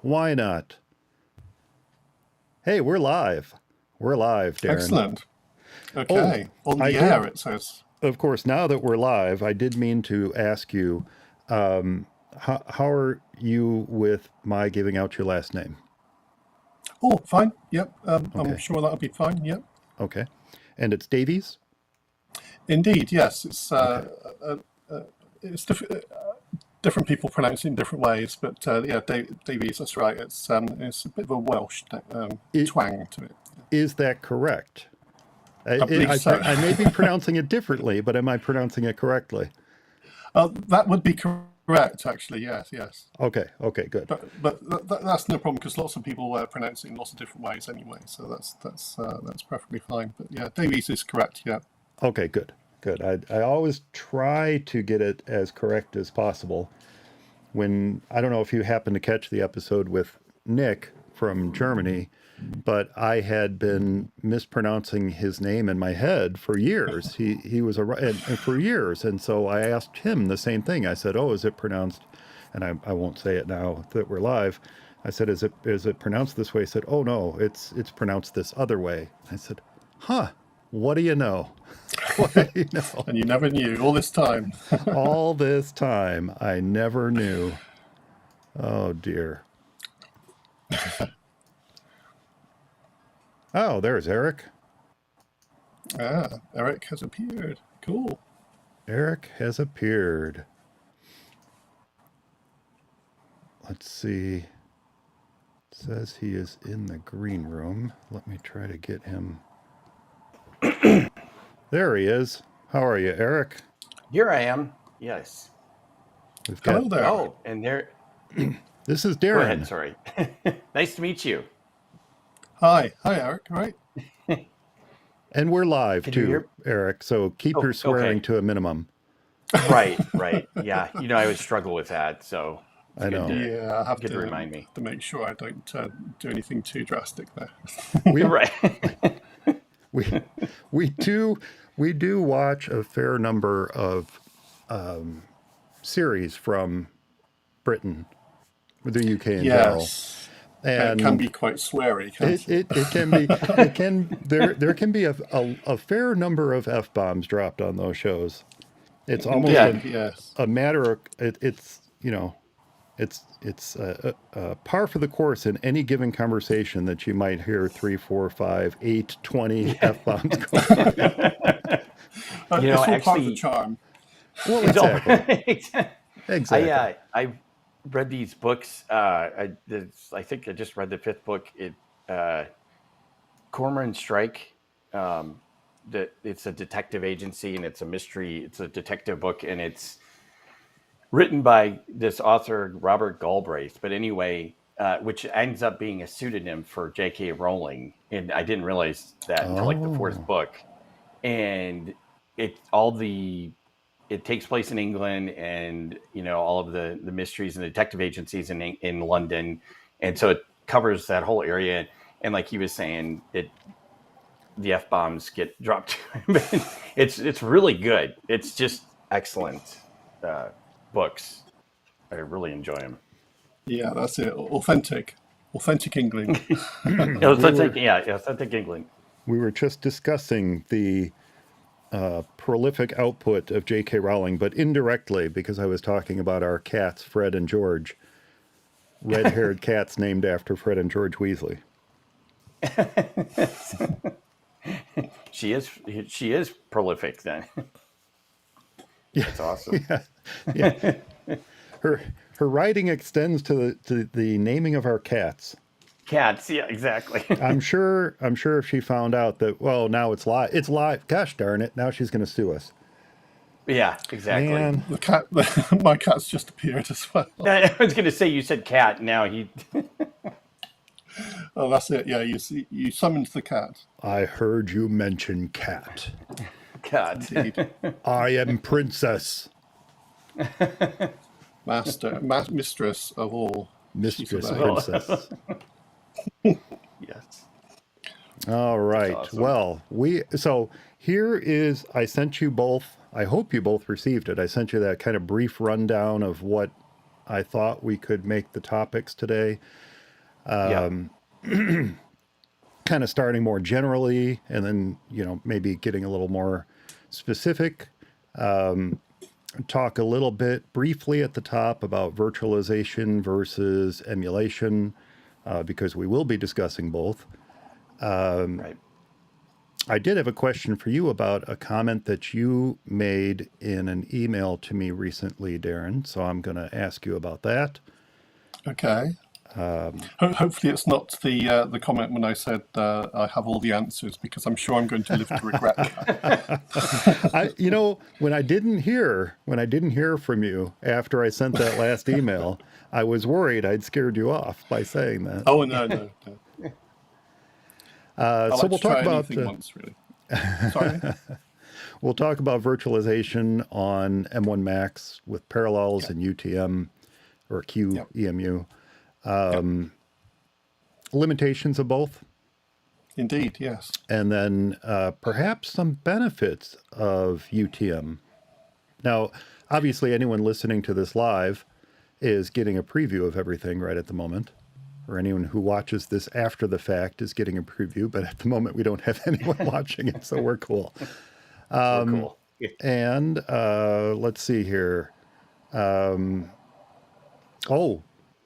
Why not? Hey, we're live. We're live, Darren. Excellent. Okay. On the air, it says. Of course, now that we're live, I did mean to ask you, how are you with my giving out your last name? Oh, fine. Yep. Okay. I'm sure that'll be fine. Yep. Okay. And it's Davies? Indeed, yes. It's Okay. different people pronounce it in different ways, but yeah, Davies. That's right. It's a bit of a Welsh twang to it. Is that correct? I believe so. I may be pronouncing it differently, but am I pronouncing it correctly? That would be correct, actually. Yes. Okay, good. But that's no problem because lots of people pronounce it in lots of different ways anyway. So that's perfectly fine. But yeah, Davies is correct. Yeah. Okay, good. I always try to get it as correct as possible. When I don't know if you happen to catch the episode with Nick from Germany, but I had been mispronouncing his name in my head for years. He was for years, and so I asked him the same thing. I said, "Oh, is it pronounced?" And I won't say it now that we're live. I said, "Is it pronounced this way?" He said, "Oh no, it's pronounced this other way." I said, "Huh? What do you know?" What do you know? And you never knew all this time. All this time, I never knew. Oh dear. Oh, there's Eric. Eric has appeared. Cool. Eric has appeared. Let's see. It says he is in the green room. Let me try to get him. There he is. How are you, Eric? Here I am. Yes. Hello there. Oh, and there. This is Darren. Go ahead. Sorry. Nice to meet you. Hi, Eric. Right. And we're live too, Eric. So keep your swearing to a minimum. Right. Yeah. I always struggle with that. So I know. I have to remind me to make sure I don't do anything too drastic there. We do watch a fair number of series from Britain, the UK and yes. And it can be quite sweary, can't it? There can be a fair number of F-bombs dropped on those shows. It's almost a matter of it's par for the course in any given conversation that you might hear 3, 4, 5, 8, 20 F-bombs going on. It's all part of the charm. Well, exactly. Exactly. I read these books. I think I just read the 5th book. Cormoran Strike. It's a detective agency and it's a mystery. It's a detective book and it's written by this author Robert Galbraith. But anyway, which ends up being a pseudonym for J.K. Rowling, and I didn't realize that until like the 4th book. And it takes place in England, and all of the mysteries and detective agencies in London, and so it covers that whole area. And like he was saying, the F-bombs get dropped. It's really good. It's just excellent books. I really enjoy them. Yeah, that's it. Authentic England. Authentic England. We were just discussing the prolific output of J.K. Rowling, but indirectly, because I was talking about our cats, Fred and George, red-haired cats named after Fred and George Weasley. She is prolific then. That's awesome. Yeah. Her writing extends to the naming of our cats. Cats, yeah, exactly. I'm sure if she found out that, well, now it's live. Gosh darn it! Now she's going to sue us. Yeah, exactly. Man. My cat's just appeared as well. I was going to say, you said cat. Now he. Oh, that's it. Yeah, you summoned the cat. I heard you mention cat. Cat. Indeed. I am princess. Mistress of all. Mistress princess. Yes. All right. Awesome. Well, so here is, I sent you both, I hope you both received it. I sent you that kind of brief rundown of what I thought we could make the topics today. Yeah. Kind of starting more generally and then, maybe getting a little more specific. Talk a little bit briefly at the top about virtualization versus emulation, because we will be discussing both. Right. I did have a question for you about a comment that you made in an email to me recently, Darren. So I'm going to ask you about that. Okay. Hopefully it's not the comment when I said I have all the answers, because I'm sure I'm going to live to regret that. When I didn't hear from you after I sent that last email, I was worried I'd scared you off by saying that. Oh, no. I So like we'll to try talk about anything once, really. Sorry. we'll talk about virtualization on M1 Max with parallels and UTM or QEMU. Limitations of both. Indeed, yes. And then perhaps some benefits of UTM. Now, obviously, anyone listening to this live is getting a preview of everything right at the moment, or anyone who watches this after the fact is getting a preview, but at the moment we don't have anyone watching it, so we're cool. We're cool. And let's see here.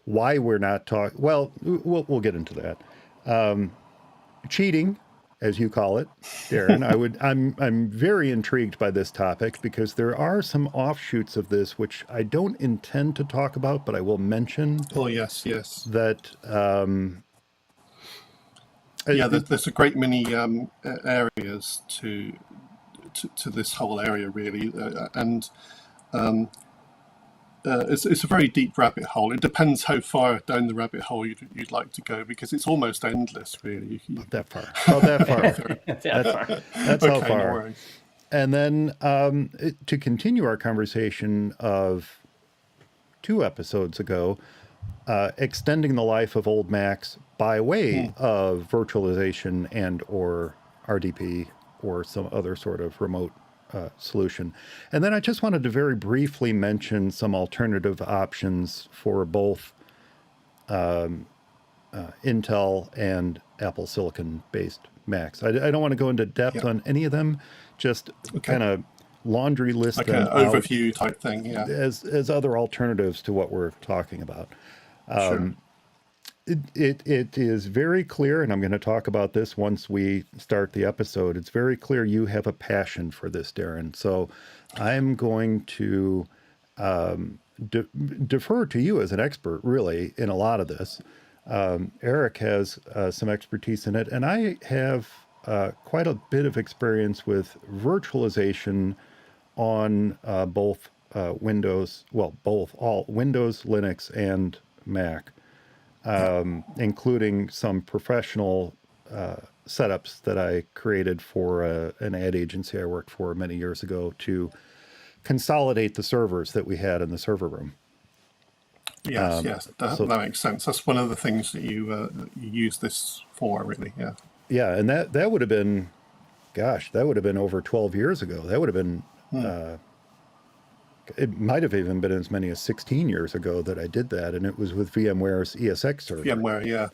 Why we're not talking? Well, we'll get into that. Cheating, as you call it, Darren. I'm very intrigued by this topic because there are some offshoots of this which I don't intend to talk about, but I will mention. Oh, yes. That. There's a great many areas to this whole area, really, and it's a very deep rabbit hole. It depends how far down the rabbit hole you'd like to go, because it's almost endless, really. Not that far. Oh, that far. That's Okay, how far. no worries. And then to continue our conversation of 2 episodes ago, extending the life of old Macs by way of virtualization and or RDP or some other sort of remote solution. And then I just wanted to very briefly mention some alternative options for both Intel and Apple Silicon based Macs. I don't want to go into depth on any of them, just kind of laundry list like them an overview type thing, as other alternatives to what we're talking about. Sure. It is very clear, and I'm going to talk about this once we start the episode. It's very clear you have a passion for this, Darren. So I'm going to defer to you as an expert, really, in a lot of this. Eric has some expertise in it, and I have quite a bit of experience with virtualization on both Windows, all Windows, Linux, and Mac. Including some professional setups that I created for an ad agency I worked for many years ago to consolidate the servers that we had in the server room. Yes, that makes sense. That's one of the things that you use this for, really. Yeah, and that would have been, that would have been over 12 years ago. That would have been, it might have even been as many as 16 years ago that I did that, and it was with VMware's ESX server. VMware, yeah.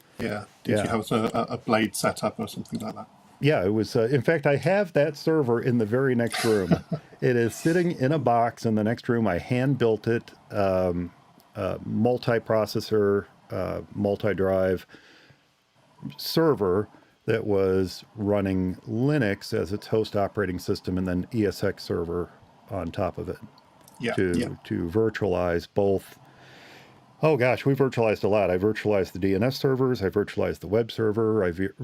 Did you have a blade setup or something like that? Yeah, it was. In fact, I have that server in the very next room. It is sitting in a box in the next room. I hand built it, multi-processor, multi-drive server that was running Linux as its host operating system, and then ESX server on top of it. To virtualize both. Oh gosh, we virtualized a lot. I virtualized the DNS servers. I virtualized the web server. I did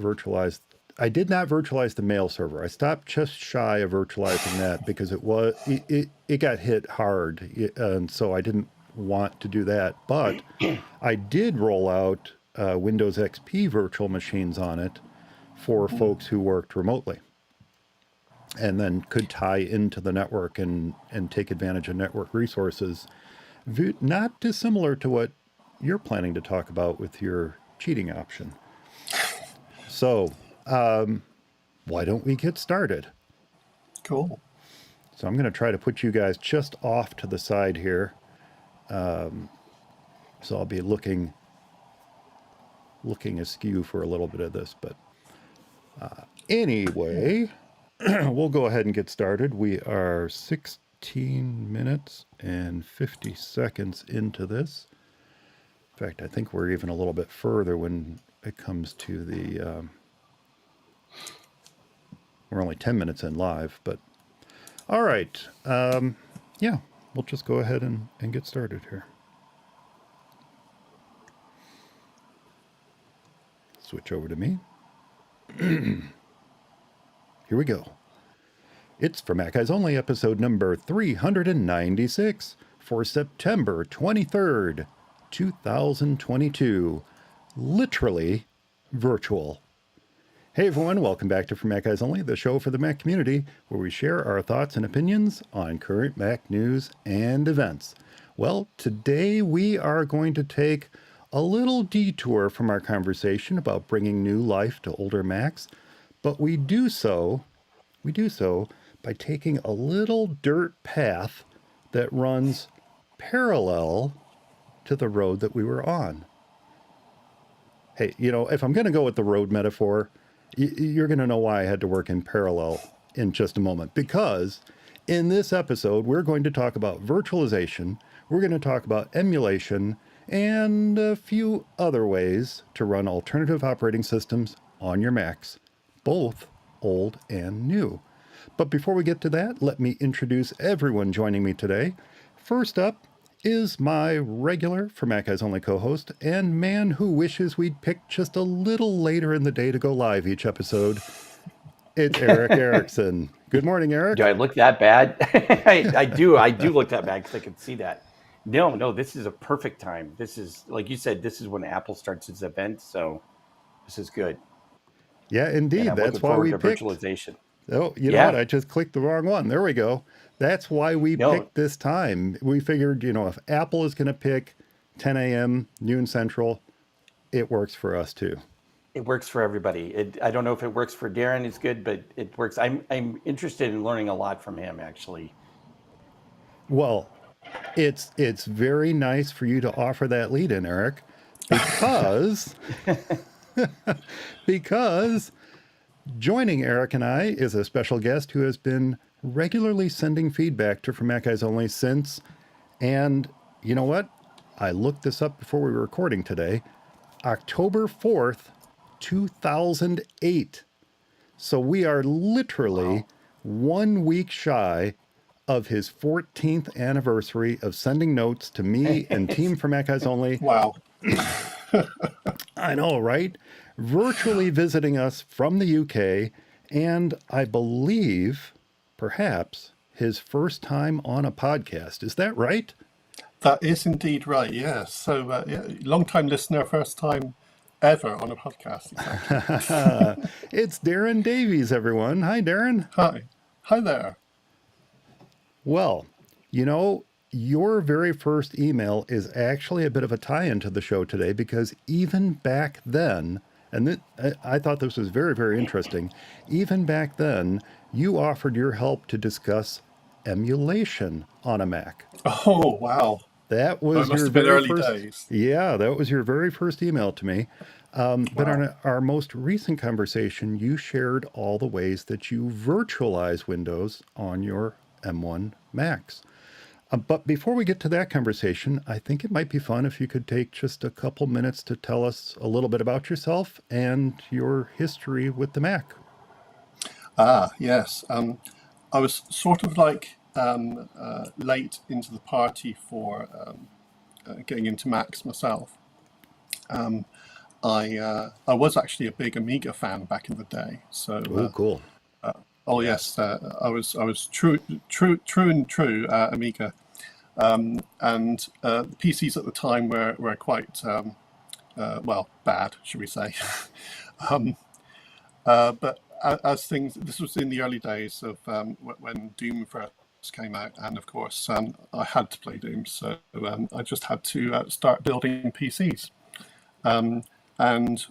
not virtualize the mail server. I stopped just shy of virtualizing that because it got hit hard, and so I didn't want to do that. But I did roll out Windows XP virtual machines on it for folks who worked remotely, and then could tie into the network and take advantage of network resources, not dissimilar to what you're planning to talk about with your cheating option. So why don't we get started? Cool. So I'm going to try to put you guys just off to the side here. So I'll be looking askew for a little bit of this. But anyway, we'll go ahead and get started. We are 16 minutes and 50 seconds into this. In fact, I think we're even a little bit further when it comes to the... we're only 10 minutes in live, but... All right. Yeah, we'll just go ahead and get started here. Switch over to me. Here we go. It's For Mac Guys Only, episode number 396 for September 23rd, 2022. Literally virtual. Hey everyone, welcome back to For Mac Guys Only, the show for the Mac community, where we share our thoughts and opinions on current Mac news and events. Well, today we are going to take a little detour from our conversation about bringing new life to older Macs, but we do so by taking a little dirt path that runs parallel to the road that we were on. Hey, you know, if I'm going to go with the road metaphor, you're going to know why I had to work in parallel in just a moment. Because in this episode, we're going to talk about virtualization, we're going to talk about emulation, and a few other ways to run alternative operating systems on your Macs, both old and new. But before we get to that, let me introduce everyone joining me today. First up is my regular For Mac Guys Only co-host and man who wishes we'd picked just a little later in the day to go live each episode. It's Eric Erickson. Good morning, Eric. Do I look that bad? I do look that bad because I can see that. No, this is a perfect time. This is, like you said, this is when Apple starts its event, so this is good. Yeah, indeed. That's why we picked virtualization. Oh, you know what? I just clicked the wrong one. There we go. That's why we picked this time. We figured, you know, if Apple is going to pick 10 a.m., noon central, it works for us too. It works for everybody. I don't know if it works for Darren. It's good, but it works. I'm interested in learning a lot from him, actually. Well, it's very nice for you to offer that lead in, Eric, because because joining Eric and I is a special guest who has been regularly sending feedback to For Mac Guys Only since, and you know what? I looked this up before we were recording today, October 4th, 2008. So we are literally 1 week shy of his 14th anniversary of sending notes to me and Team For Mac Guys Only. Wow. I know, right? Virtually visiting us from the UK, and I believe, perhaps, his first time on a podcast. Is that right? That is indeed right, yes. So, long-time listener, first time ever on a podcast. Exactly. It's Darren Davies, everyone. Hi, Darren. Hi there. Well, you know, your very first email is actually a bit of a tie-in to the show today, because even back then, and I thought this was very, very interesting, even back then, you offered your help to discuss emulation on a Mac. Oh, wow. That was must your have been very early first, days. Yeah, that was your very first email to me. But on our most recent conversation, you shared all the ways that you virtualize Windows on your M1 Macs. But before we get to that conversation, I think it might be fun if you could take just a couple minutes to tell us a little bit about yourself and your history with the Mac. Yes. I was sort of like late into the party for getting into Macs myself. I was actually a big Amiga fan back in the day. So cool. Yes, I was true Amiga, and the PCs at the time were quite bad, should we say? But as things, this was in the early days of when Doom first came out, and of course I had to play Doom, so I just had to start building PCs. And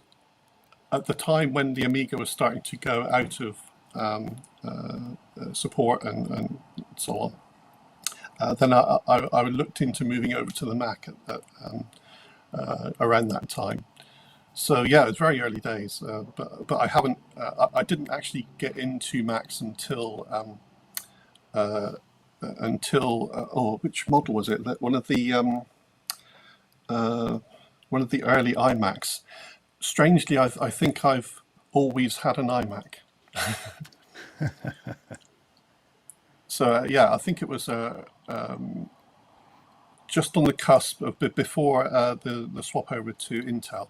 at the time when the Amiga was starting to go out of support and so on, then I looked into moving over to the Mac around that time. So yeah, it's very early days, but I haven't. I didn't actually get into Macs until oh, which model was it? One of the early iMacs. Strangely, I think I've always had an iMac. So yeah, I think it was just on the cusp of before the swap over to Intel.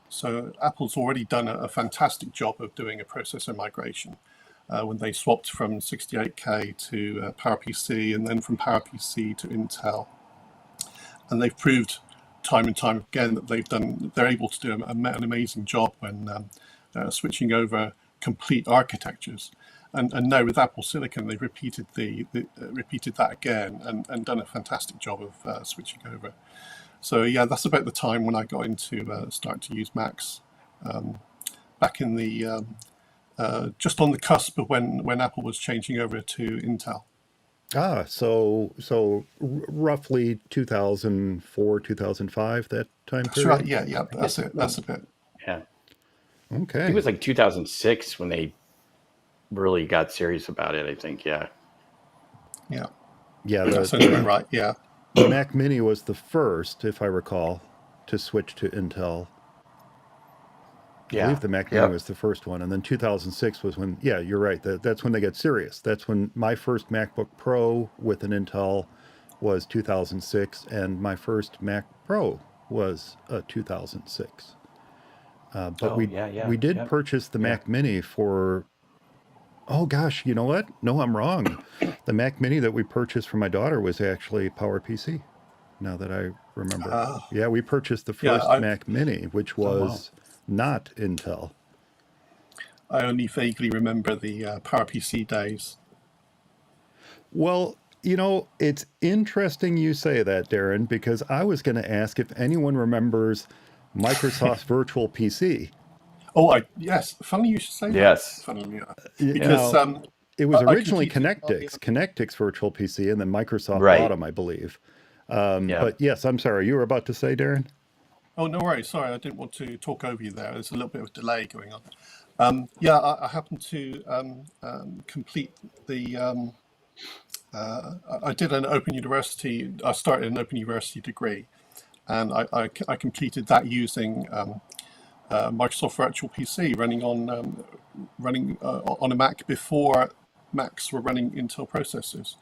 So Apple's already done a fantastic job of doing a processor migration when they swapped from 68K to PowerPC and then from PowerPC to Intel. And they've proved time and time again that they're able to do an amazing job when switching over complete architectures. And now with Apple Silicon, they've repeated repeated that again and done a fantastic job of switching over. So yeah, that's about the time when I got into start to use Macs, back in the just on the cusp of when Apple was changing over to Intel. So roughly 2004, 2005, that time That's period? right. Yeah, that's it. That's a bit. Yeah. I think Okay. it was like 2006 when they really got serious about it, I think. Yeah. Yeah, Yeah, that sounds about right. Yeah. the Mac Mini was the first, if I recall, to switch to Intel. I believe the Mac Mini was the first one, and then 2006 was when, yeah, you're right. That's when they get serious. That's when my first MacBook Pro with an Intel was 2006, and my first Mac Pro was 2006. But we did purchase the Mac Mini for, oh gosh, you know what? No, I'm wrong. The Mac Mini that we purchased for my daughter was actually PowerPC. Now that I remember, yeah, we purchased the first Mac Mini, which was not Intel. I only vaguely remember the PowerPC days. Well, it's interesting you say that, Darren, because I was going to ask if anyone remembers Microsoft's Virtual PC. Oh, yes. Funny you should say that. Yes. Funny, because it was originally Connectic's Virtual PC, and then Microsoft bought them, I believe. But yes, I'm sorry. You were about to say, Darren? Oh, no worries. Sorry, I didn't want to talk over you there. There's a little bit of delay going on. Yeah, I happened to complete the. I did an Open University. I started an Open University degree, and I completed that using Microsoft Virtual PC, running on a Mac before Macs were running Intel processors.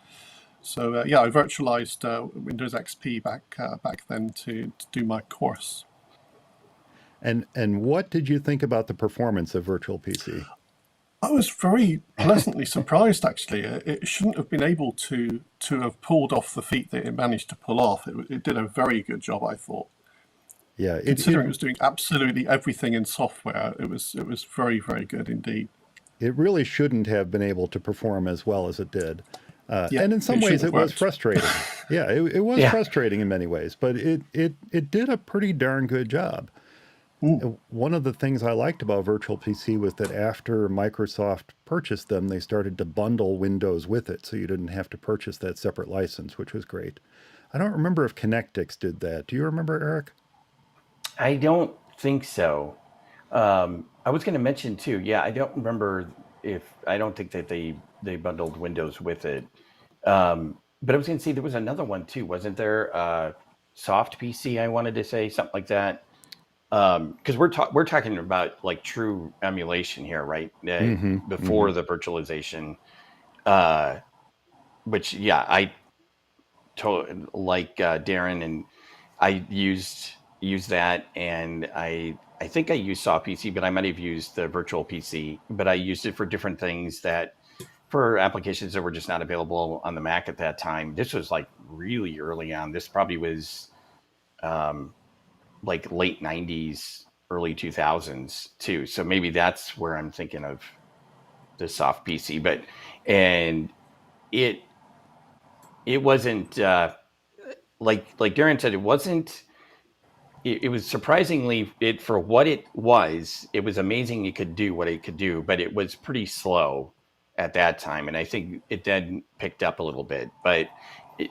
So yeah, I virtualized Windows XP back then to do my course. And what did you think about the performance of Virtual PC? I was very pleasantly surprised, actually. It shouldn't have been able to have pulled off the feat that it managed to pull off. It did a very good job, I thought. Yeah, considering it was doing absolutely everything in software, it was very, very good indeed. It really shouldn't have been able to perform as well as it did. And in some ways, it was frustrating. Yeah, it was frustrating in many ways, but it did a pretty darn good job. One of the things I liked about Virtual PC was that after Microsoft purchased them, they started to bundle Windows with it, so you didn't have to purchase that separate license, which was great. I don't remember if Connectix did that. Do you remember, Eric? I don't think so. I was going to mention too. Yeah, I don't remember I don't think that they bundled Windows with it. But I was going to say there was another one too, wasn't there? Soft PC, I wanted to say something like that. Because we're talking about like true emulation here, right? Before the virtualization, which I totally like Darren, and I used that, and I think I used Soft PC, but I might have used the Virtual PC, but I used it for different things for applications that were just not available on the Mac at that time. This was like really early on. This probably was like late 90s, early 2000s too. So maybe that's where I'm thinking of the Soft PC. And it wasn't like Darren said, it wasn't. It was surprisingly, for what it was amazing it could do what it could do, but it was pretty slow at that time. And I think it then picked up a little bit, but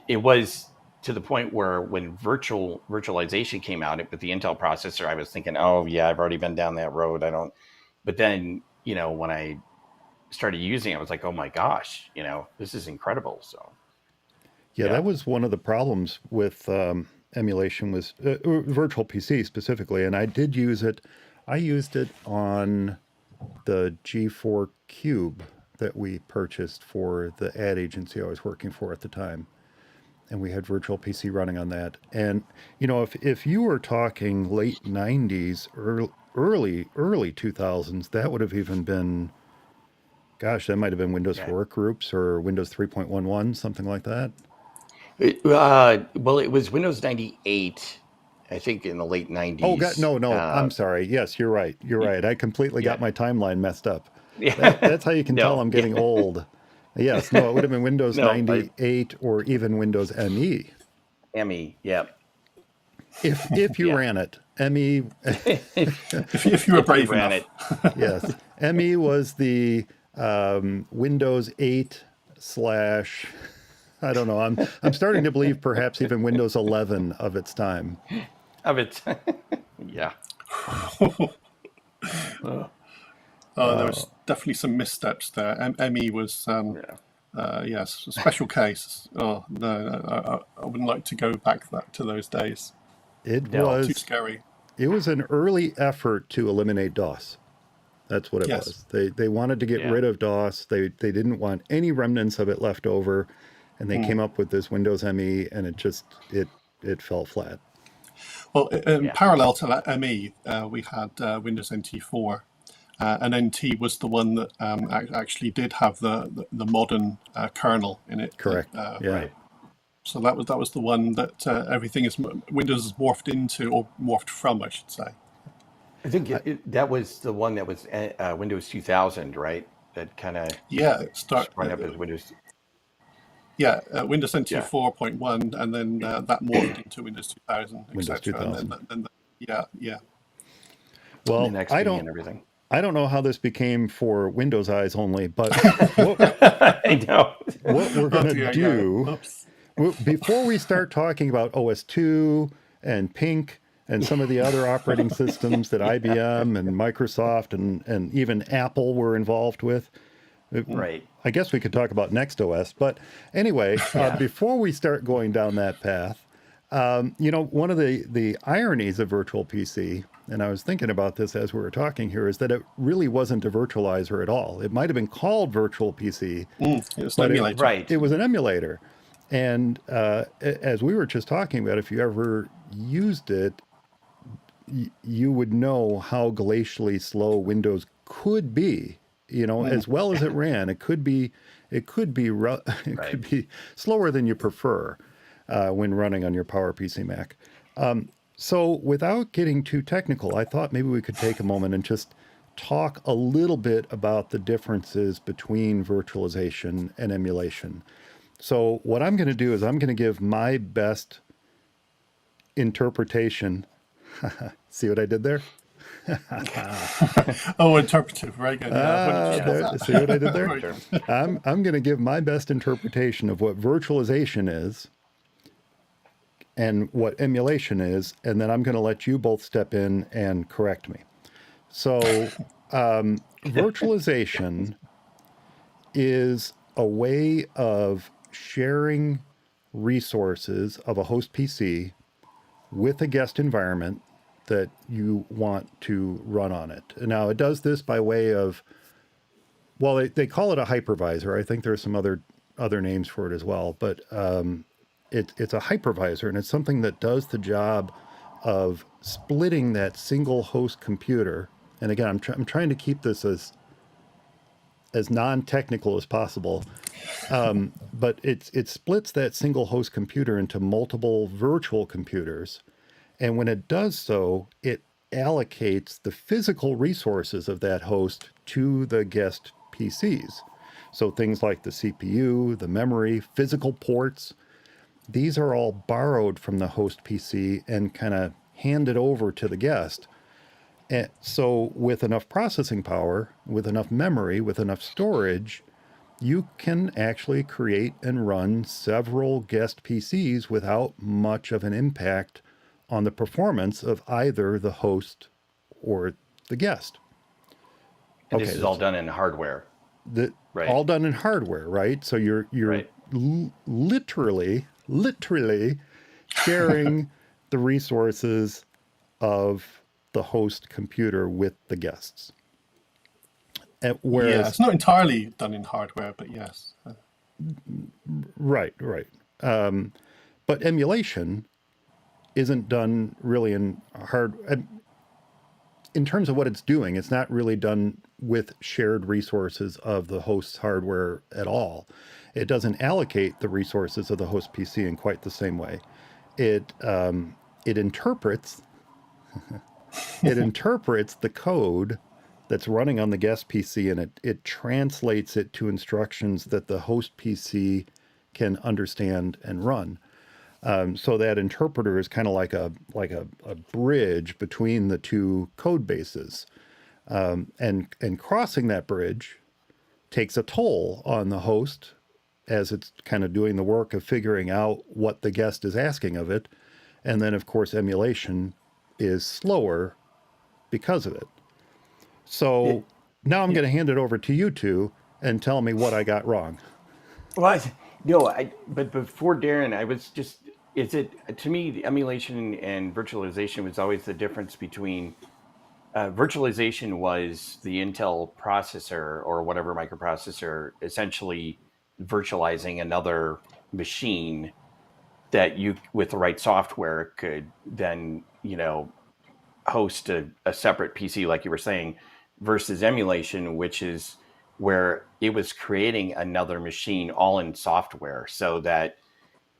it was to the point where when virtualization came out with the Intel processor, I was thinking, oh yeah, I've already been down that road. I don't. But then, when I started using it, I was like, oh my gosh, this is incredible. So Yeah, that was one of the problems with emulation was virtual PC specifically, and I did use it. I used it on the G4 Cube that we purchased for the ad agency I was working for at the time. And we had virtual PC running on that. And, if you were talking late 90s, early 2000s, that would have even been, gosh, that might have been Windows Workgroups or Windows 3.11, something like that. Well, it was Windows 98, I think, in the late 90s. Oh, God, no, I'm sorry. Yes, you're right. You're right. I completely got my timeline messed up. That's how you can tell I'm getting old. Yes, no, it would have been Windows 98 or even Windows ME. ME, yeah. If you ran it. ME. if you were brave enough. Yes. ME was the Windows 8 / I don't know. I'm starting to believe perhaps even Windows 11 of its time. Yeah. There was definitely some missteps there. ME was, yes, a special case. Oh no, I wouldn't like to go back to those days. It was too scary. It was an early effort to eliminate DOS. That's what it was. They wanted to get rid of DOS. They didn't want any remnants of it left over, and they came up with this Windows ME, and it fell flat. Well, in parallel to that ME, we had Windows NT4. And NT was the one that actually did have the modern kernel in it. Correct. Right. So that was the one that Windows is morphed into, or morphed from, I should say. I think that was the one that was Windows 2000, right? That kind of sprung up as Windows. Yeah, Windows NT 4.1, and then that morphed into Windows 2000, etc. And then Well, and XP and everything. I don't know how this became for Windows eyes only, but I know. What we're going to do before we start talking about OS/2 and Pink and some of the other operating systems that IBM and Microsoft and even Apple were involved with. Right. I guess we could talk about NextOS, but anyway, before we start going down that path, one of the ironies of virtual PC, and I was thinking about this as we were talking here, is that it really wasn't a virtualizer at all. It might have been called virtual PC, it was an emulator. It was an emulator. And as we were just talking about, if you ever used it, you would know how glacially slow Windows could be. As well as it ran, it could be slower than you prefer when running on your PowerPC Mac. So without getting too technical, I thought maybe we could take a moment and just talk a little bit about the differences between virtualization and emulation. So what I'm going to do is I'm going to give my best interpretation. See what I did there? Interpretive, very good. See what I did there? I'm going to give my best interpretation of what virtualization is and what emulation is, and then I'm going to let you both step in and correct me. So virtualization is a way of sharing resources of a host PC with a guest environment that you want to run on it. Now, it does this by way of, well, they call it a hypervisor. I think there's some other names for it as well, but it's a hypervisor, and it's something that does the job of splitting that single host computer. And again, I'm trying to keep this as non-technical as possible, but it splits that single host computer into multiple virtual computers. And when it does so, it allocates the physical resources of that host to the guest PCs. So things like the CPU, the memory, physical ports, these are all borrowed from the host PC and kind of handed over to the guest. And so with enough processing power, with enough memory, with enough storage, you can actually create and run several guest PCs without much of an impact on the performance of either the host or the guest. And Okay, this is all done in hardware, right? all done in hardware, right? So you're Right. literally sharing the resources of the host computer with the guests. Yeah, Whereas, it's not entirely done in hardware, but yes. right. But emulation isn't done really in in terms of what it's doing. It's not really done with shared resources of the host's hardware at all. It doesn't allocate the resources of the host PC in quite the same way. It interprets it interprets the code that's running on the guest PC, and it translates it to instructions that the host PC can understand and run. So that interpreter is kind of like a bridge between the two code bases, and crossing that bridge takes a toll on the host as it's kind of doing the work of figuring out what the guest is asking of it. And then, of course, emulation is slower because of it. Yeah. So now I'm going to hand it over to you two and tell me what I got wrong. Well, no, but before Darren, I was just, is it, to me, the emulation and virtualization was always the difference between, virtualization was the Intel processor or whatever microprocessor essentially virtualizing another machine that you, with the right software, could then, host a separate PC, like you were saying, versus emulation, which is where it was creating another machine all in software, so that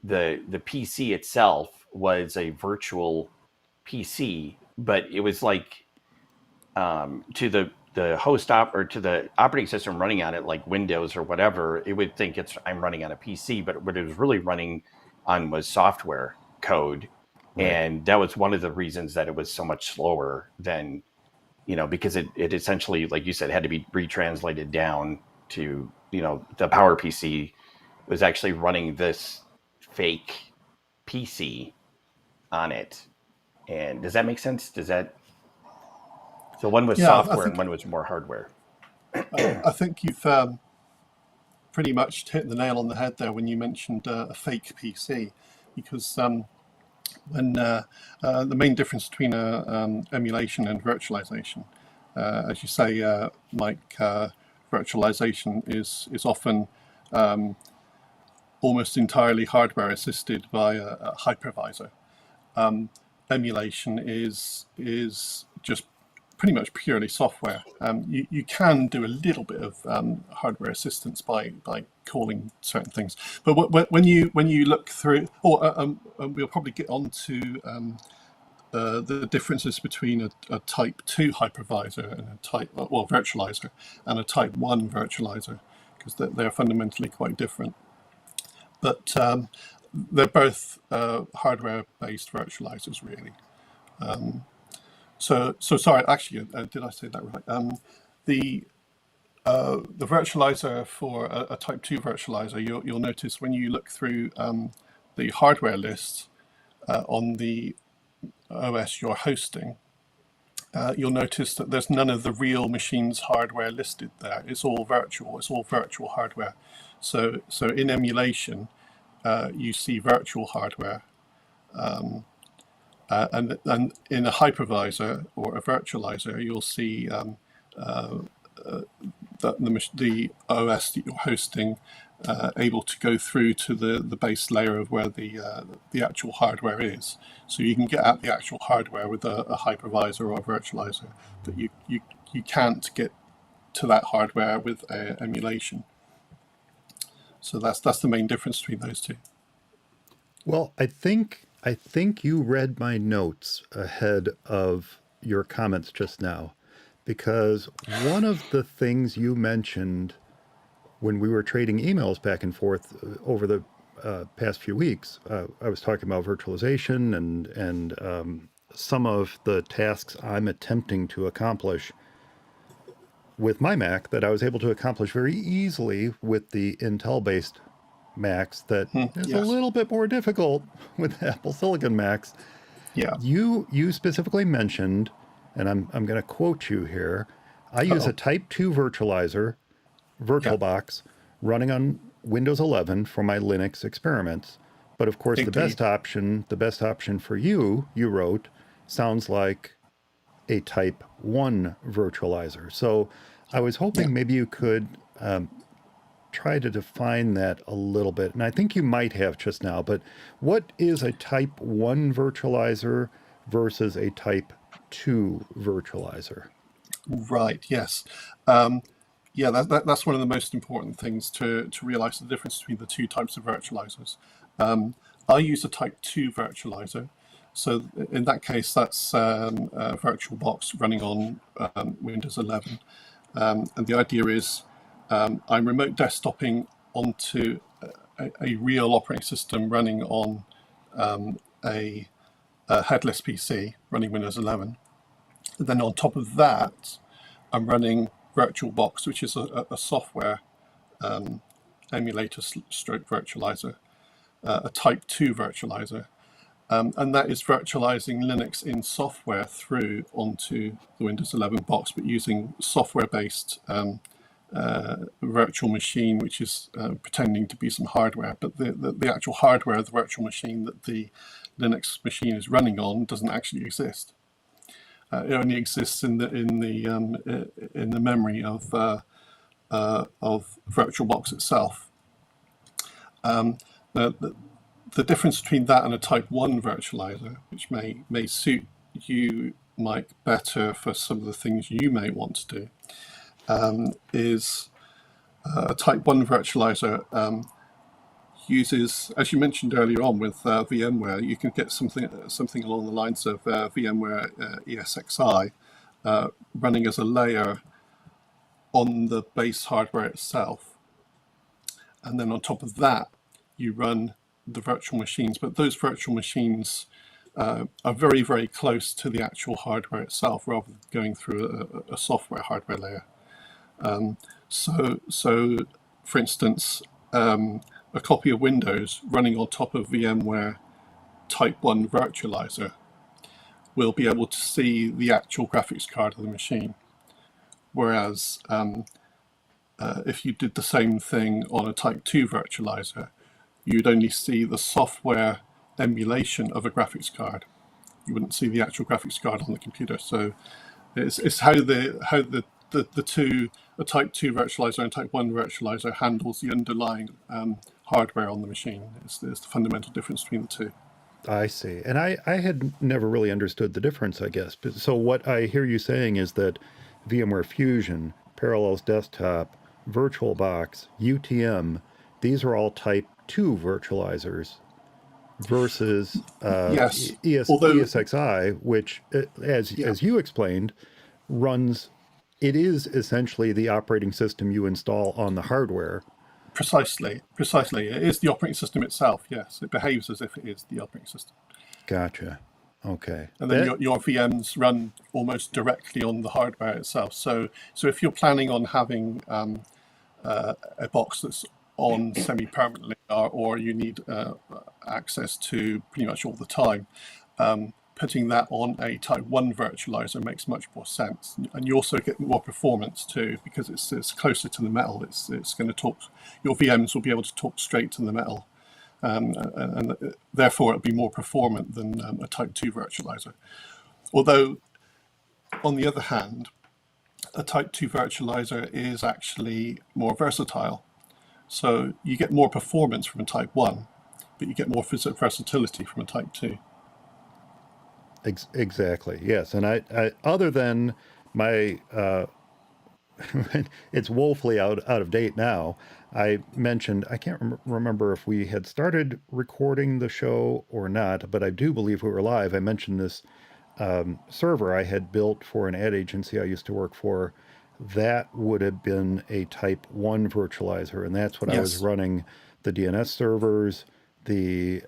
the PC itself was a virtual PC, but it was like, to the host or to the operating system running on it, like Windows or whatever, it would think I'm running on a PC, but what it was really running on was software code. Right. And that was one of the reasons that it was so much slower than, because it essentially, like you said, had to be retranslated down to, the Power PC was actually running this fake PC on it. And does that make sense? So one was Yeah, software and one was more hardware. I think you've pretty much hit the nail on the head there when you mentioned a fake PC, because when the main difference between emulation and virtualization, as you say, Mike, virtualization is often almost entirely hardware assisted by a hypervisor. Emulation is just pretty much purely software. You can do a little bit of hardware assistance by calling certain things, but when you look through, or we'll probably get on to the differences between a Type 2 hypervisor and a virtualizer, and a Type 1 virtualizer, because they're fundamentally quite different. But they're both hardware-based virtualizers, really. So sorry, actually, did I say that right? The virtualizer for a Type 2 virtualizer, you'll notice when you look through the hardware list on the OS you're hosting, you'll notice that there's none of the real machine's hardware listed there. It's all virtual. It's all virtual hardware. So in emulation, you see virtual hardware, and in a hypervisor or a virtualizer, you'll see the OS that you're hosting able to go through to the base layer of where the actual hardware is. So you can get at the actual hardware with a hypervisor or a virtualizer, but you can't get to that hardware with emulation. So that's the main difference between those two. Well, I think you read my notes ahead of your comments just now, because one of the things you mentioned when we were trading emails back and forth over the past few weeks, I was talking about virtualization and some of the tasks I'm attempting to accomplish with my Mac that I was able to accomplish very easily with the Intel-based Macs that is a Yes. little bit more difficult with Apple Silicon Macs. Yeah. You specifically mentioned, and I'm going to quote you here, I use a Uh-oh. Type 2 virtualizer, Yeah. VirtualBox, running on Windows 11 for my Linux experiments. But of course, Indeed. the best option for you, you wrote, sounds like a Type 1 virtualizer. So I was Yeah. hoping maybe you could try to define that a little bit. And I think you might have just now, but what is a Type 1 virtualizer versus a Type 2 virtualizer? Right. Yes. Yeah, that's one of the most important things to realize the difference between the two types of virtualizers. I use a Type 2 virtualizer. So in that case, that's a VirtualBox running on Windows 11. And the idea is I'm remote desktoping onto a real operating system running on a, a headless PC running Windows 11. And then on top of that, I'm running VirtualBox, which is a software emulator stroke virtualizer, a Type 2 virtualizer. And that is virtualizing Linux in software through onto the Windows 11 box, but using software-based virtual machine, which is pretending to be some hardware. But the actual hardware of the virtual machine that the Linux machine is running on doesn't actually exist. It only exists in the memory of VirtualBox itself. The, the difference between that and a Type 1 virtualizer, which may suit you, Mike, better for some of the things you may want to do, is a Type 1 virtualizer uses, as you mentioned earlier on with VMware, you can get something along the lines of VMware ESXi running as a layer on the base hardware itself. And then on top of that, you run the virtual machines, but those virtual machines are very, very close to the actual hardware itself rather than going through a software hardware layer. So, for instance, a copy of Windows running on top of VMware Type 1 virtualizer will be able to see the actual graphics card of the machine. Whereas if you did the same thing on a Type 2 virtualizer, you'd only see the software emulation of a graphics card. You wouldn't see the actual graphics card on the computer. So it's how the two, a Type 2 virtualizer and Type 1 virtualizer handles the underlying hardware on the machine. It's the fundamental difference between the two. I see. And I had never really understood the difference, I guess. So what I hear you saying is that VMware Fusion, Parallels Desktop, VirtualBox, UTM, these are all Type 2 virtualizers versus Yes, although ESXi, which, yeah, as you explained, runs. It is essentially the operating system you install on the hardware. precisely. It is the operating system itself. Yes, it behaves as if it is the operating system. Gotcha. Okay. And then That your VMs run almost directly on the hardware itself. So if you're planning on having a box that's on semi-permanently, or you need access to pretty much all the time, putting that on a Type 1 virtualizer makes much more sense. And you also get more performance too, because it's closer to the metal. It's going to talk, your VMs will be able to talk straight to the metal. And therefore it'll be more performant than a Type 2 virtualizer. Although, on the other hand, a Type 2 virtualizer is actually more versatile. So you get more performance from a Type 1, but you get more versatility from a Type 2. exactly. Yes. And I other than my it's woefully out of date now. I mentioned, I can't remember if we had started recording the show or not, but I do believe we were live. I mentioned this server I had built for an ad agency I used to work for. That would have been a Type 1 virtualizer, and that's what I was Yes. running the DNS servers, the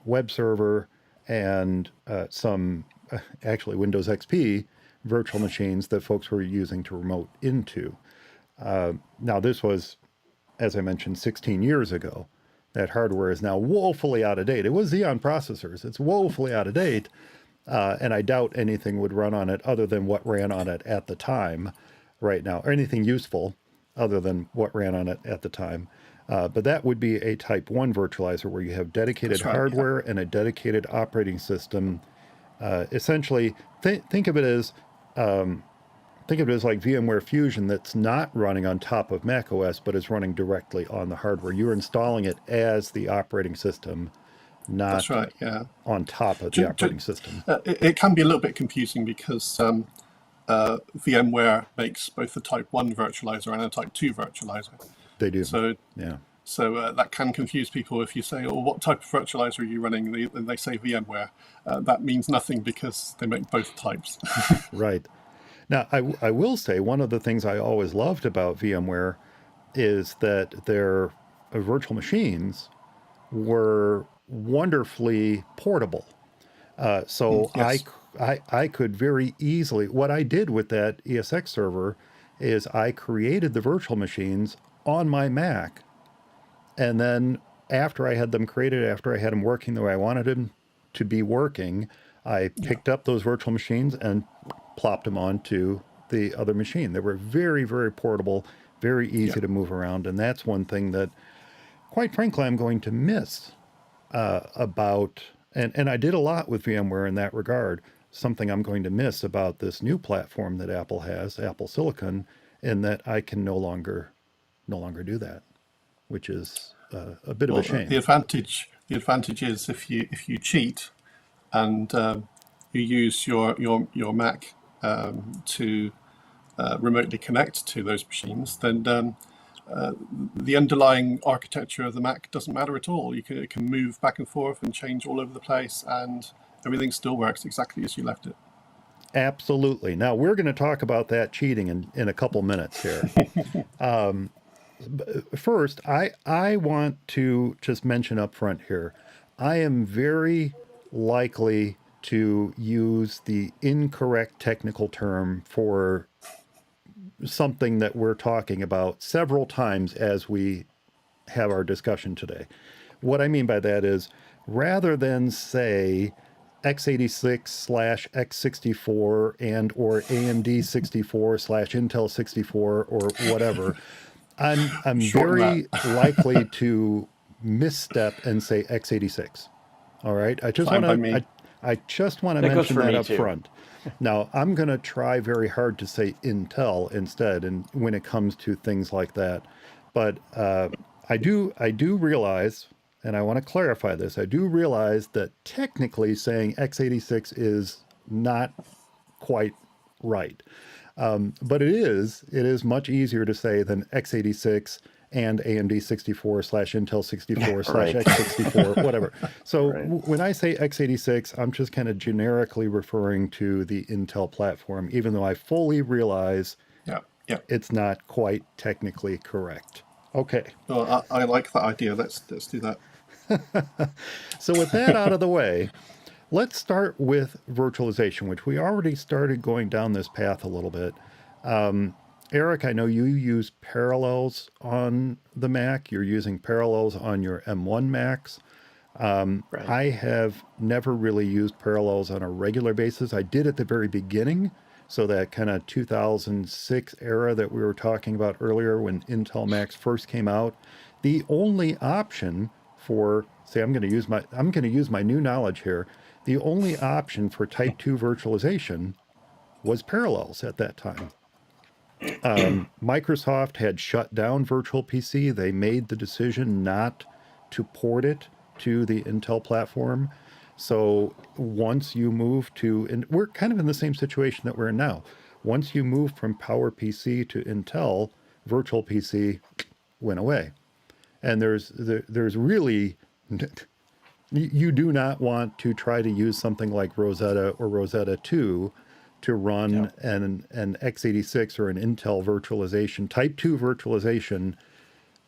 web server, and some actually Windows XP virtual machines that folks were using to remote into. Now, this was, as I mentioned, 16 years ago. That hardware is now woefully out of date. It was Xeon processors. It's woefully out of date. And I doubt anything would run on it other than what ran on it at the time right now, or anything useful other than what ran on it at the time. But that would be a type 1 virtualizer where you have dedicated That's right, hardware and a dedicated operating system. Essentially, think of it as like VMware Fusion that's not running on top of macOS, but is running directly on the hardware. You're installing it as the operating system, not That's right, yeah. on top of the operating system. It can be a little bit confusing because VMware makes both a Type 1 virtualizer and a Type 2 virtualizer. They do. So Yeah. So that can confuse people if you say, "Oh, what type of virtualizer are you running?" And they say VMware. That means nothing because they make both types. Right. Now, I will say one of the things I always loved about VMware is that their virtual machines were wonderfully portable. So Yes. I could very easily, what I did with that ESX server is I created the virtual machines on my Mac. And then after I had them created, after I had them working the way I wanted them to be working, I picked up those virtual machines and plopped them onto the other machine. They were very, very portable, very easy to move around. And that's one thing that, quite frankly, I'm going to miss about, and I did a lot with VMware in that regard, something I'm going to miss about this new platform that Apple has, Apple Silicon, in that I can no longer do that, which is a bit of a shame. The advantage is if you cheat and you use your Mac to remotely connect to those machines, then the underlying architecture of the Mac doesn't matter at all. It can move back and forth and change all over the place, and everything still works exactly as you left it. Absolutely. Now, we're going to talk about that cheating in a couple minutes here. First, I want to just mention up front here, I am very likely to use the incorrect technical term for something that we're talking about several times as we have our discussion today. What I mean by that is, rather than say x86 slash x64 and or AMD 64 slash Intel 64 or whatever, I'm very likely to misstep and say x86. All right. I just want to mention that up front. Now, I'm going to try very hard to say Intel instead, and when it comes to things like that. But I do realize, and I want to clarify this, I do realize that technically saying x86 is not quite right. But it is much easier to say than x86 and AMD 64 slash Intel 64 slash x64, whatever. So when I say x86, I'm just kind of generically referring to the Intel platform, even though I fully realize it's not quite technically correct. Okay. Well, I like that idea. Let's do that. So with that out of the way, let's start with virtualization, which we already started going down this path a little bit. Eric, I know you use Parallels on the Mac. You're using Parallels on your M1 Macs. I have never really used Parallels on a regular basis. I did at the very beginning, so that kind of 2006 era that we were talking about earlier when Intel Macs first came out. The only option for, I'm going to use my new knowledge here. The only option for Type 2 virtualization was Parallels at that time. Microsoft had shut down Virtual PC. They made the decision not to port it to the Intel platform. So once you move to, and we're kind of in the same situation that we're in now. Once you move from PowerPC to Intel, Virtual PC went away. And there's really, you do not want to try to use something like Rosetta or Rosetta 2 to run an x86 or an Intel virtualization, Type 2 virtualization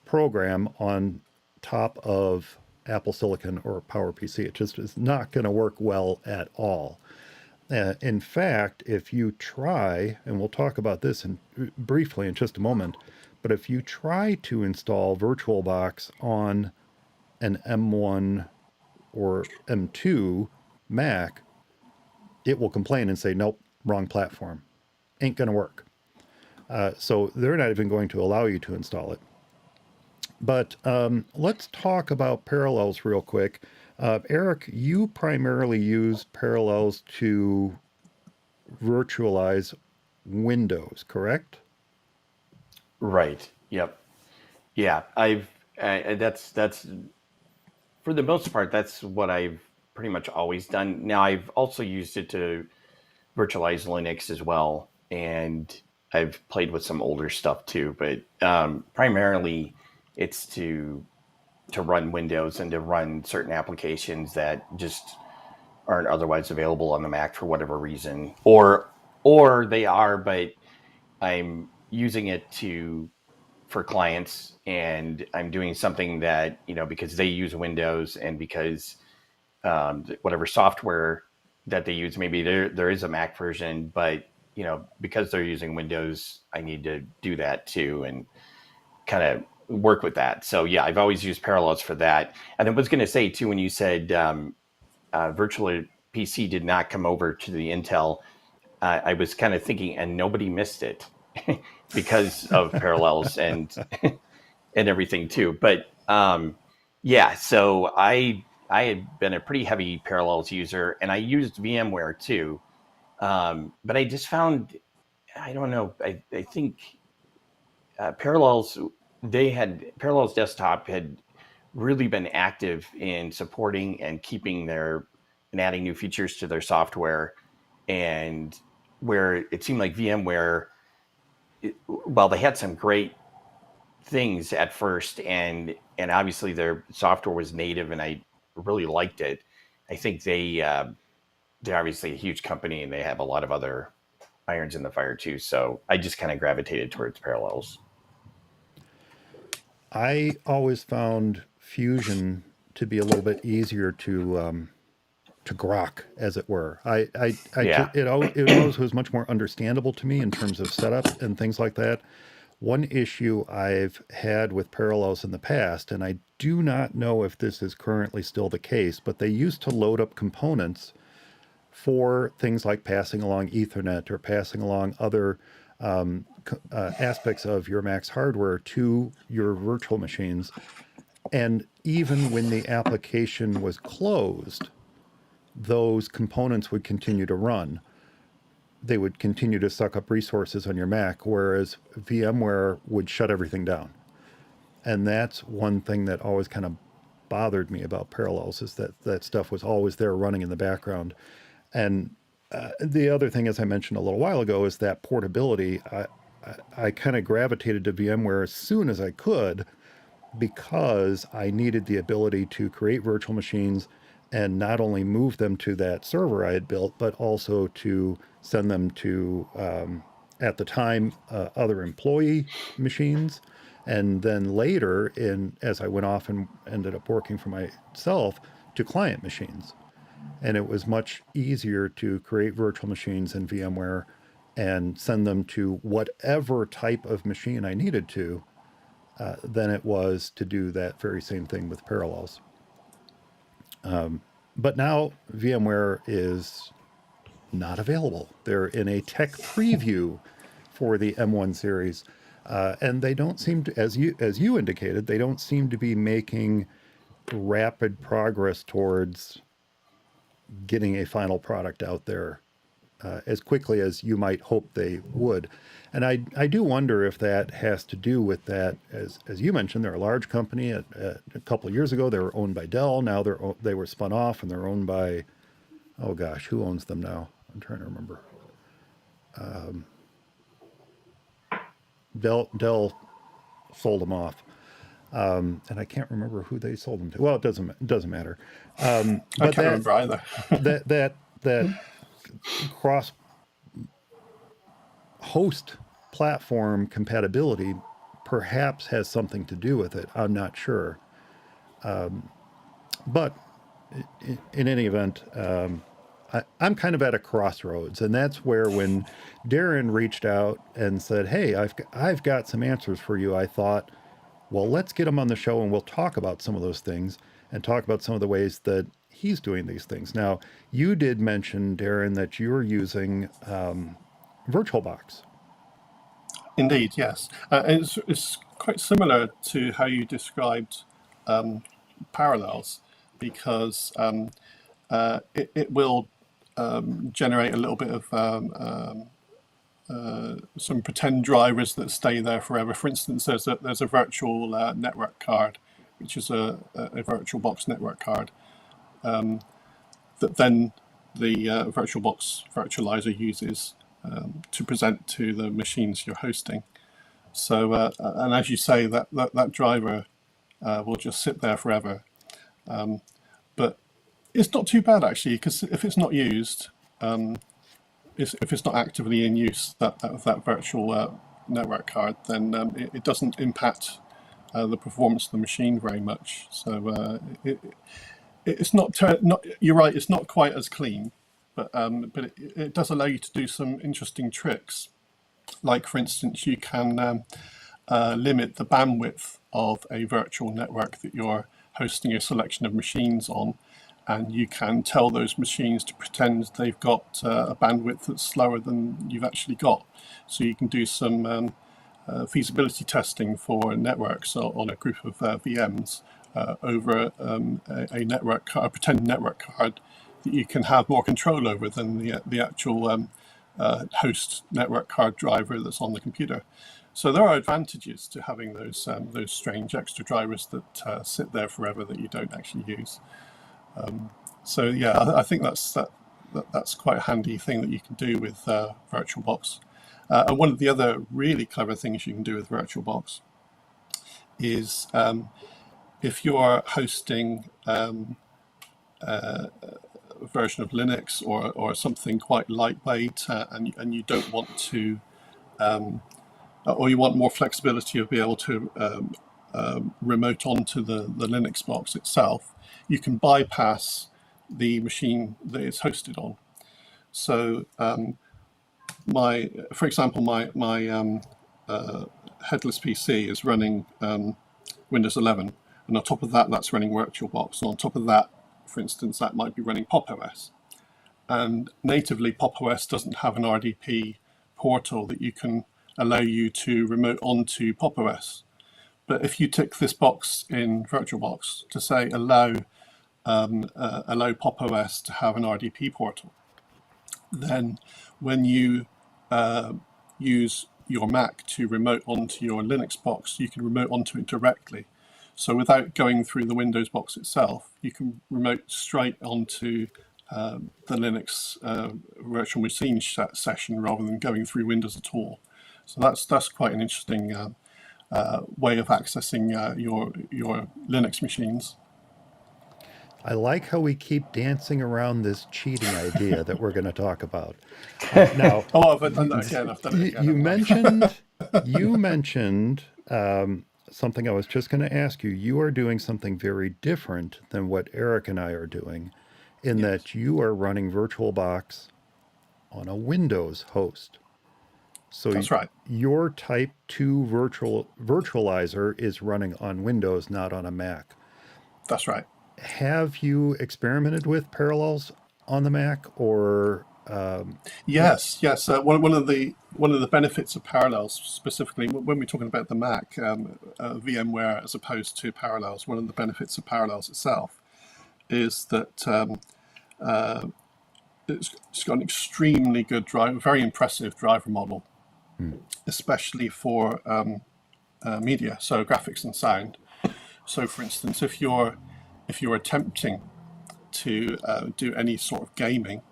program on top of Apple Silicon or PowerPC. It just is not going to work well at all. In fact, if you try, and we'll talk about this briefly in just a moment, but if you try to install VirtualBox on an M1 or M2 Mac, it will complain and say, nope, wrong platform. Ain't going to work. So they're not even going to allow you to install it. But let's talk about Parallels real quick. Eric, you primarily use Parallels to virtualize Windows, correct? Right. Yep. Yeah. That's for the most part, that's what I've pretty much always done. Now, I've also used it to virtualize Linux as well, and I've played with some older stuff too. But primarily, it's to run Windows and to run certain applications that just aren't otherwise available on the Mac for whatever reason, or they are, but I'm using it to for clients, and I'm doing something that because they use Windows and because whatever software that they use, maybe there is a Mac version, but because they're using Windows, I need to do that too and kind of work with that. So yeah, I've always used Parallels for that. And I was going to say too, when you said virtual PC did not come over to the Intel, I was kind of thinking, and nobody missed it because of Parallels and everything too. But yeah, so I had been a pretty heavy Parallels user, and I used VMware too. But I just found, I don't know, I think Parallels Parallels Desktop had really been active in supporting and keeping and adding new features to their software, and where it seemed like VMware, while they had some great things at first, and obviously their software was native, and I really liked it. I think they're obviously a huge company, and they have a lot of other irons in the fire too. So I just kind of gravitated towards Parallels. I always found Fusion to be a little bit easier to grok, as it were. Yeah. It always was much more understandable to me in terms of setup and things like that. One issue I've had with Parallels in the past, and I do not know if this is currently still the case, but they used to load up components for things like passing along Ethernet or passing along other aspects of your Mac's hardware to your virtual machines. And even when the application was closed, those components would continue to run. They would continue to suck up resources on your Mac, whereas VMware would shut everything down. And that's one thing that always kind of bothered me about Parallels, is that that stuff was always there running in the background. And the other thing, as I mentioned a little while ago, is that portability. I kind of gravitated to VMware as soon as I could, because I needed the ability to create virtual machines and not only move them to that server I had built, but also to send them to, at the time, other employee machines. And then later, as I went off and ended up working for myself, to client machines. And it was much easier to create virtual machines in VMware and send them to whatever type of machine I needed to, than it was to do that very same thing with Parallels. But now VMware is not available. They're in a tech preview for the M1 series, and they don't seem to, as you indicated, they don't seem to be making rapid progress towards getting a final product out there as quickly as you might hope they would. And I do wonder if that has to do with that, as you mentioned, they're a large company. A couple of years ago, they were owned by Dell. Now they were spun off and they're owned by, oh gosh, who owns them now? I'm trying to remember. Dell sold them off. And I can't remember who they sold them to. Well, it doesn't matter. I But can't remember either. that cross host platform compatibility perhaps has something to do with it. I'm not sure. But in any event, I'm kind of at a crossroads, and that's where when Darren reached out and said, "Hey, I've got some answers for you," I thought, well, let's get him on the show and we'll talk about some of those things and talk about some of the ways that he's doing these things. Now, you did mention, Darren, that you're using VirtualBox. Indeed, yes. It's quite similar to how you described Parallels, because it will generate a little bit of some pretend drivers that stay there forever. For instance, there's a virtual network card, which is a VirtualBox network card, that then the VirtualBox virtualizer uses to present to the machines you're hosting. So, and as you say, that driver will just sit there forever. But it's not too bad, actually, because if it's not used, if it's not actively in use, that virtual network card, then it doesn't impact the performance of the machine very much. So it's not. You're right. It's not quite as clean, but it does allow you to do some interesting tricks. Like, for instance, you can limit the bandwidth of a virtual network that you're hosting a selection of machines on, and you can tell those machines to pretend they've got a bandwidth that's slower than you've actually got. So you can do some feasibility testing for networks on a group of VMs over a network card, a pretend network card that you can have more control over than the actual host network card driver that's on the computer. So there are advantages to having those strange extra drivers that sit there forever that you don't actually use. So yeah, I think that's quite a handy thing that you can do with VirtualBox. And one of the other really clever things you can do with VirtualBox is if you're hosting a version of Linux or something quite lightweight, and you don't want to, or you want more flexibility of being able to remote onto the Linux box itself, you can bypass the machine that it's hosted on. So for example, my headless PC is running Windows 11, and on top of that, that's running VirtualBox, and on top of that, for instance, that might be running Pop! OS. And natively, Pop! OS doesn't have an RDP portal that you can allow you to remote onto Pop! OS. But if you tick this box in VirtualBox to say allow Pop! OS to have an RDP portal, then when you use your Mac to remote onto your Linux box, you can remote onto it directly. So without going through the Windows box itself, you can remote straight onto the Linux virtual machine session rather than going through Windows at all. So that's quite an interesting way of accessing your Linux machines. I like how we keep dancing around this cheating idea that we're going to talk about. Now, I've done that again. I've done it again. You mentioned something I was just going to ask you. You are doing something very different than what Eric and I are doing, in that you are running VirtualBox on a Windows host. So that's right. Your Type 2 virtualizer is running on Windows, not on a Mac. That's right. Have you experimented with Parallels on the Mac, or? Yes. One of the benefits of Parallels, specifically when we're talking about the Mac, VMware as opposed to Parallels, one of the benefits of Parallels itself is that it's got an extremely good driver, very impressive driver model, especially for media, so graphics and sound. So, for instance, if you're attempting to do any sort of gaming,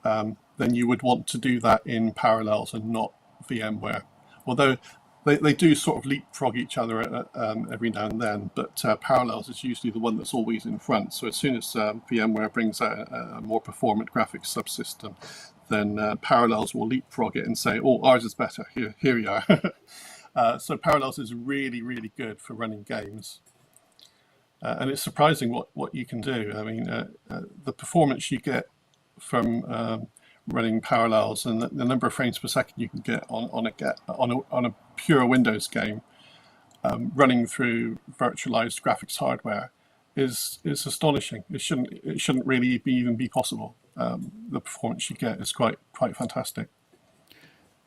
then you would want to do that in Parallels and not VMware. Although they do sort of leapfrog each other every now and then, but Parallels is usually the one that's always in front. So as soon as VMware brings out a more performant graphics subsystem, then Parallels will leapfrog it and say, "Oh, ours is better. Here you are." So Parallels is really, really good for running games. And it's surprising what you can do. I mean, the performance you get from running Parallels, and the number of frames per second you can get on a pure Windows game running through virtualized graphics hardware is astonishing. It shouldn't really even be possible. The performance you get is quite fantastic.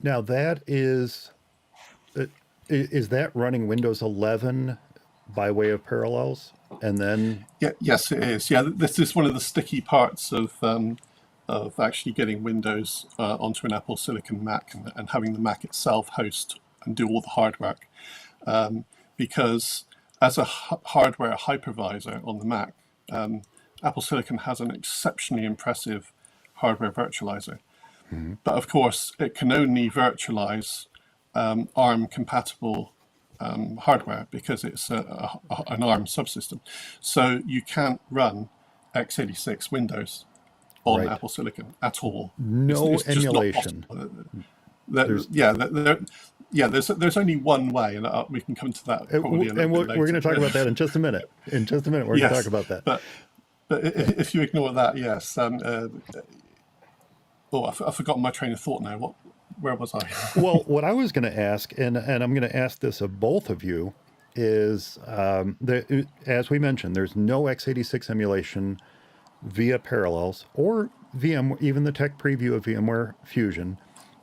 Now that is that running Windows 11 by way of Parallels, and then Yes, it is. Yeah, this is one of the sticky parts of actually getting Windows onto an Apple Silicon Mac and having the Mac itself host and do all the hard work. Because as a hardware hypervisor on the Mac, Apple Silicon has an exceptionally impressive hardware virtualizer. Mm-hmm. But of course, it can only virtualize ARM-compatible hardware because it's an ARM subsystem. So you can't run x86 Windows on Right. Apple Silicon at all. No it's just emulation. not possible. There's only one way, and we can come to that probably a little bit later. We're going to talk about that in just a minute. In just a minute, we're going to talk about that. But if you ignore that, yes. I've forgotten my train of thought now. Where was I? Well, what I was going to ask, and I'm going to ask this of both of you, is as we mentioned, there's no x86 emulation via Parallels or VMware, even the tech preview of VMware Fusion.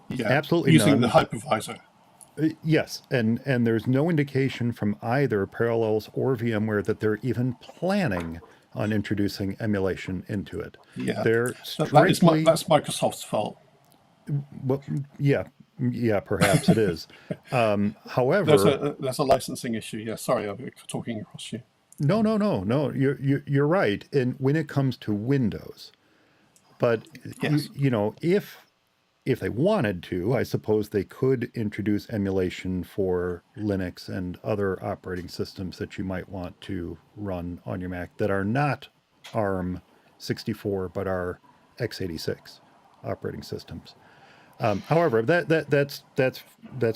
Yeah, absolutely using none. the hypervisor. Yes, and there's no indication from either Parallels or VMware that they're even planning on introducing emulation into it. Yeah, they're that's Microsoft's fault. Well, yeah, perhaps it is. However, there's a licensing issue. Yeah, sorry, I'm talking across you. No. You're right. And when it comes to Windows, but yes. If they wanted to, I suppose they could introduce emulation for Linux and other operating systems that you might want to run on your Mac that are not ARM 64 but are x86 operating systems. However, that's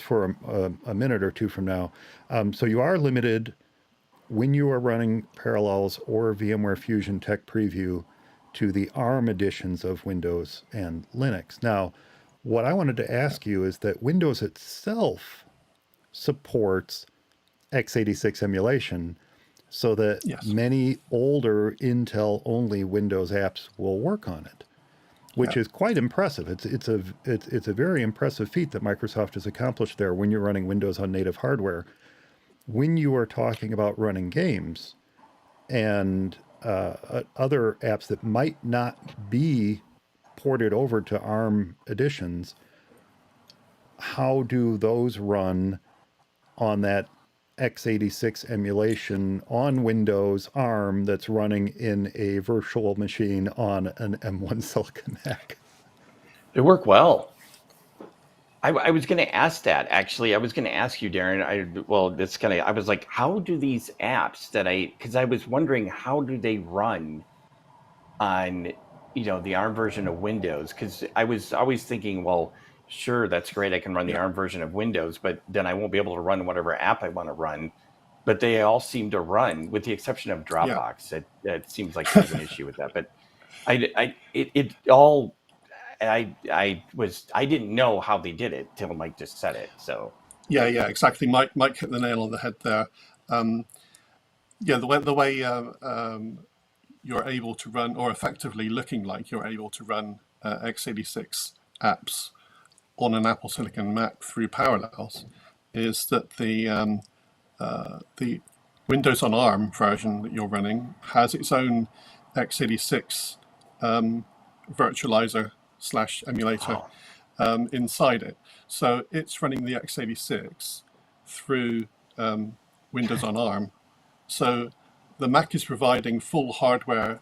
for a minute or two from now. So you are limited when you are running Parallels or VMware Fusion Tech Preview to the ARM editions of Windows and Linux. Now, what I wanted to ask you is that Windows itself supports x86 emulation so that many older Intel-only Windows apps will work on it, which is quite impressive. It's a very impressive feat that Microsoft has accomplished there when you're running Windows on native hardware. When you are talking about running games and other apps that might not be ported over to ARM editions, how do those run on that x86 emulation on Windows ARM that's running in a virtual machine on an M1 Silicon Mac? They work well. I was going to ask that, actually. I was going to ask you, Darren. I was like, how do these apps because I was wondering, how do they run on, the ARM version of Windows? Because I was always thinking, well, sure, that's great. I can run the ARM version of Windows, but then I won't be able to run whatever app I want to run. But they all seem to run, with the exception of Dropbox. It seems like there's an issue with that. But I didn't know how they did it till Mike just said it. So yeah, exactly. Mike hit the nail on the head there. The way you're able to run, or effectively looking like you're able to run x86 apps on an Apple Silicon Mac through Parallels, is that the Windows on ARM version that you're running has its own x86 virtualizer / emulator inside it. So it's running the x86 through Windows on ARM. So the Mac is providing full hardware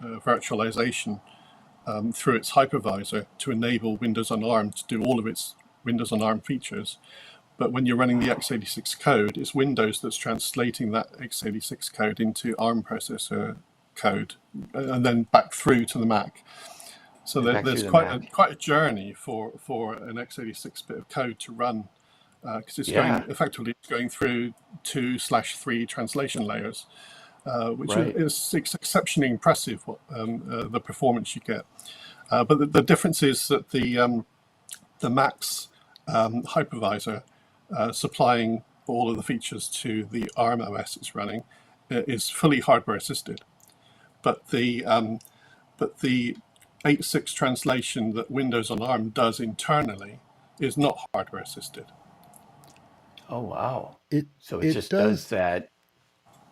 virtualization through its hypervisor to enable Windows on ARM to do all of its Windows on ARM features. But when you're running the x86 code, it's Windows that's translating that x86 code into ARM processor code and then back through to the Mac. So there's quite a journey for an x86 bit of code to run, because it's going through 2/3 translation layers. which Right. is exceptionally impressive, the performance you get. But the difference is that the Mac's hypervisor supplying all of the features to the ARM OS it's running is fully hardware assisted. But the 8.6 translation that Windows on ARM does internally is not hardware assisted. Oh, wow. It So it it just does does that.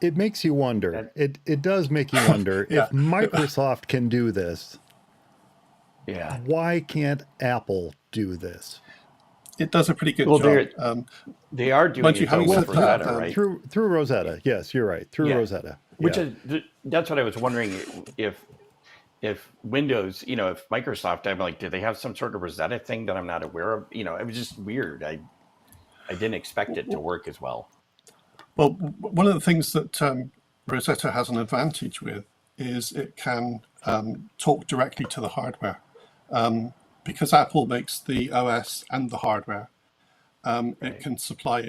it makes you wonder. It does make you wonder Yeah, if Microsoft can do this, Yeah. why can't Apple do this? it does a pretty good Well, job. they are doing Mind you, it though having Well, with said that, Rosetta, right? through Rosetta. Yes, you're right. Through Yeah. Rosetta. Which Yeah. is that's what I was wondering if Windows, if Microsoft, I'm like, do they have some sort of Rosetta thing that I'm not aware of? It was just weird. I didn't expect it to work as well. well, one of the things that Rosetta has an advantage with is it can talk directly to the hardware. Because Apple makes the OS and the hardware, it Right. can supply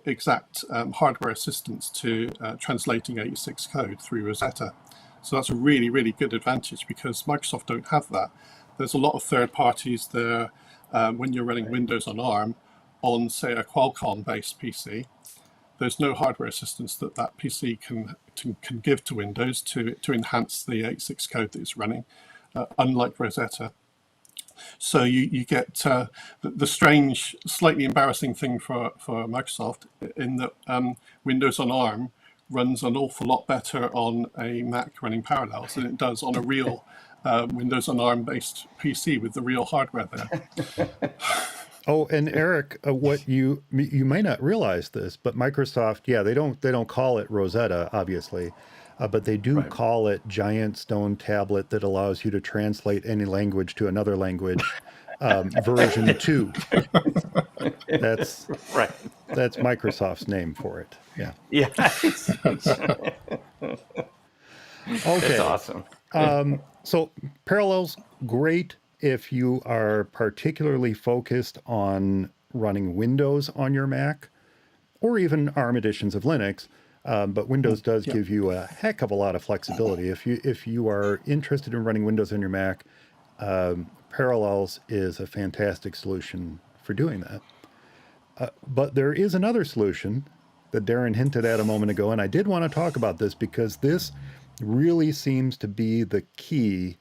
exact hardware assistance to translating 86 code through Rosetta. So that's a really, really good advantage because Microsoft don't have that. There's a lot of third parties there when you're running Windows on ARM on, say, a Qualcomm-based PC. There's no hardware assistance that PC can give to Windows to enhance the 86 code that it's running, unlike Rosetta. So you get the strange, slightly embarrassing thing for Microsoft in that Windows on ARM runs an awful lot better on a Mac running Parallels than it does on a real Windows on ARM based PC with the real hardware there. Oh, and Eric, what you may not realize this, but Microsoft, yeah, they don't call it Rosetta, obviously, but they do Right. call it Giant Stone Tablet that allows you to translate any language to another language, version 2. That's Right. that's Microsoft's name for it. Yeah. Yeah. It's Okay. awesome. So Parallels, great if you are particularly focused on running Windows on your Mac or even ARM editions of Linux. But Windows does Yeah. give you a heck of a lot of flexibility. If you are interested in running Windows on your Mac, Parallels is a fantastic solution for doing that. But there is another solution that Darren hinted at a moment ago, and I did want to talk about this because this really seems to be the key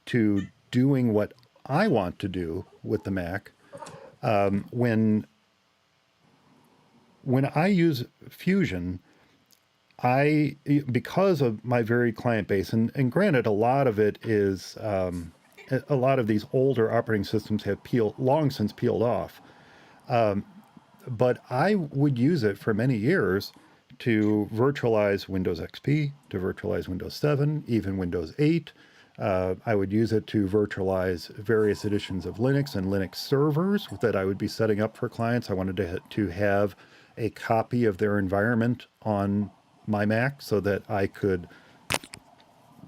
to doing what I want to do with the Mac. When I use Fusion, because of my varied client base, and granted, a lot of it is a lot of these older operating systems have long since peeled off. But I would use it for many years to virtualize Windows XP, to virtualize Windows 7, even Windows 8. I would use it to virtualize various editions of Linux and Linux servers that I would be setting up for clients. I wanted to have a copy of their environment on my Mac so that I could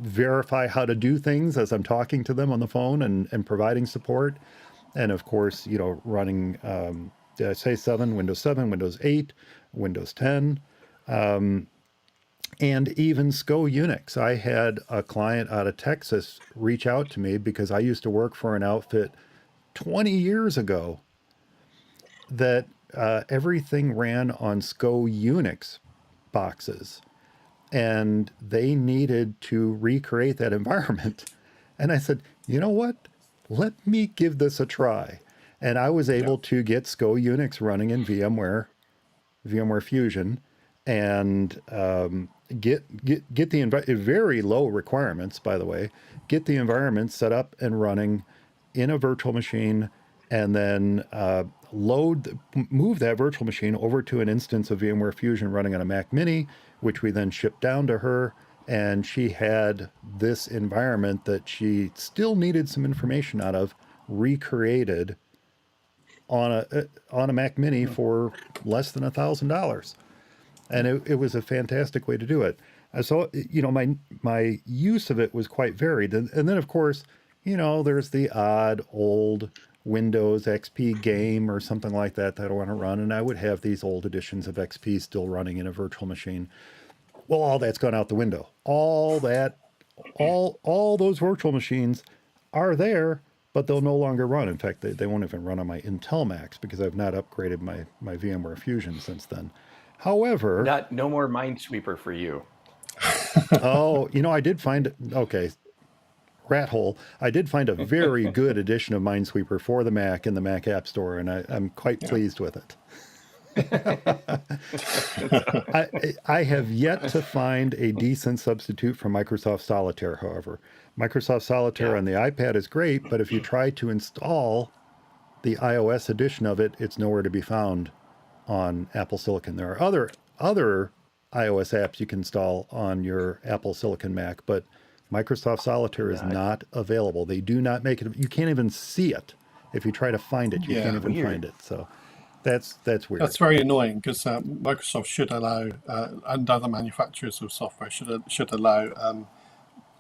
verify how to do things as I'm talking to them on the phone and providing support. And of course, running, did I say 7, Windows 8, Windows 10, and even SCO Unix. I had a client out of Texas reach out to me because I used to work for an outfit 20 years ago that everything ran on SCO Unix boxes. And they needed to recreate that environment. And I said, you know what? Let me give this a try. And I was able to get SCO Unix running in VMware Fusion, and get the very low requirements, by the way, get the environment set up and running in a virtual machine, and then move that virtual machine over to an instance of VMware Fusion running on a Mac Mini, which we then shipped down to her. And she had this environment that she still needed some information out of recreated on a Mac Mini for less than $1,000, and it was a fantastic way to do it. So my use of it was quite varied, and then of course there's the odd old Windows XP game or something like that I want to run, and I would have these old editions of XP still running in a virtual machine. Well, all that's gone out the window. All those virtual machines are there, but they'll no longer run. In fact, they won't even run on my Intel Macs because I've not upgraded my VMware Fusion since then. However, No more Minesweeper for you. oh, I did find, okay, rat hole. I did find a very good edition of Minesweeper for the Mac in the Mac App Store, and I'm quite pleased with it. I have yet to find a decent substitute for Microsoft Solitaire, however. Microsoft Solitaire on the iPad is great, but if you try to install the iOS edition of it, it's nowhere to be found on Apple Silicon. There are other iOS apps you can install on your Apple Silicon Mac, but Microsoft Solitaire is not available. They do not make it. You can't even see it. If you try to find it, you can't even find it. So that's weird. That's very annoying because Microsoft should allow, and other manufacturers of software should allow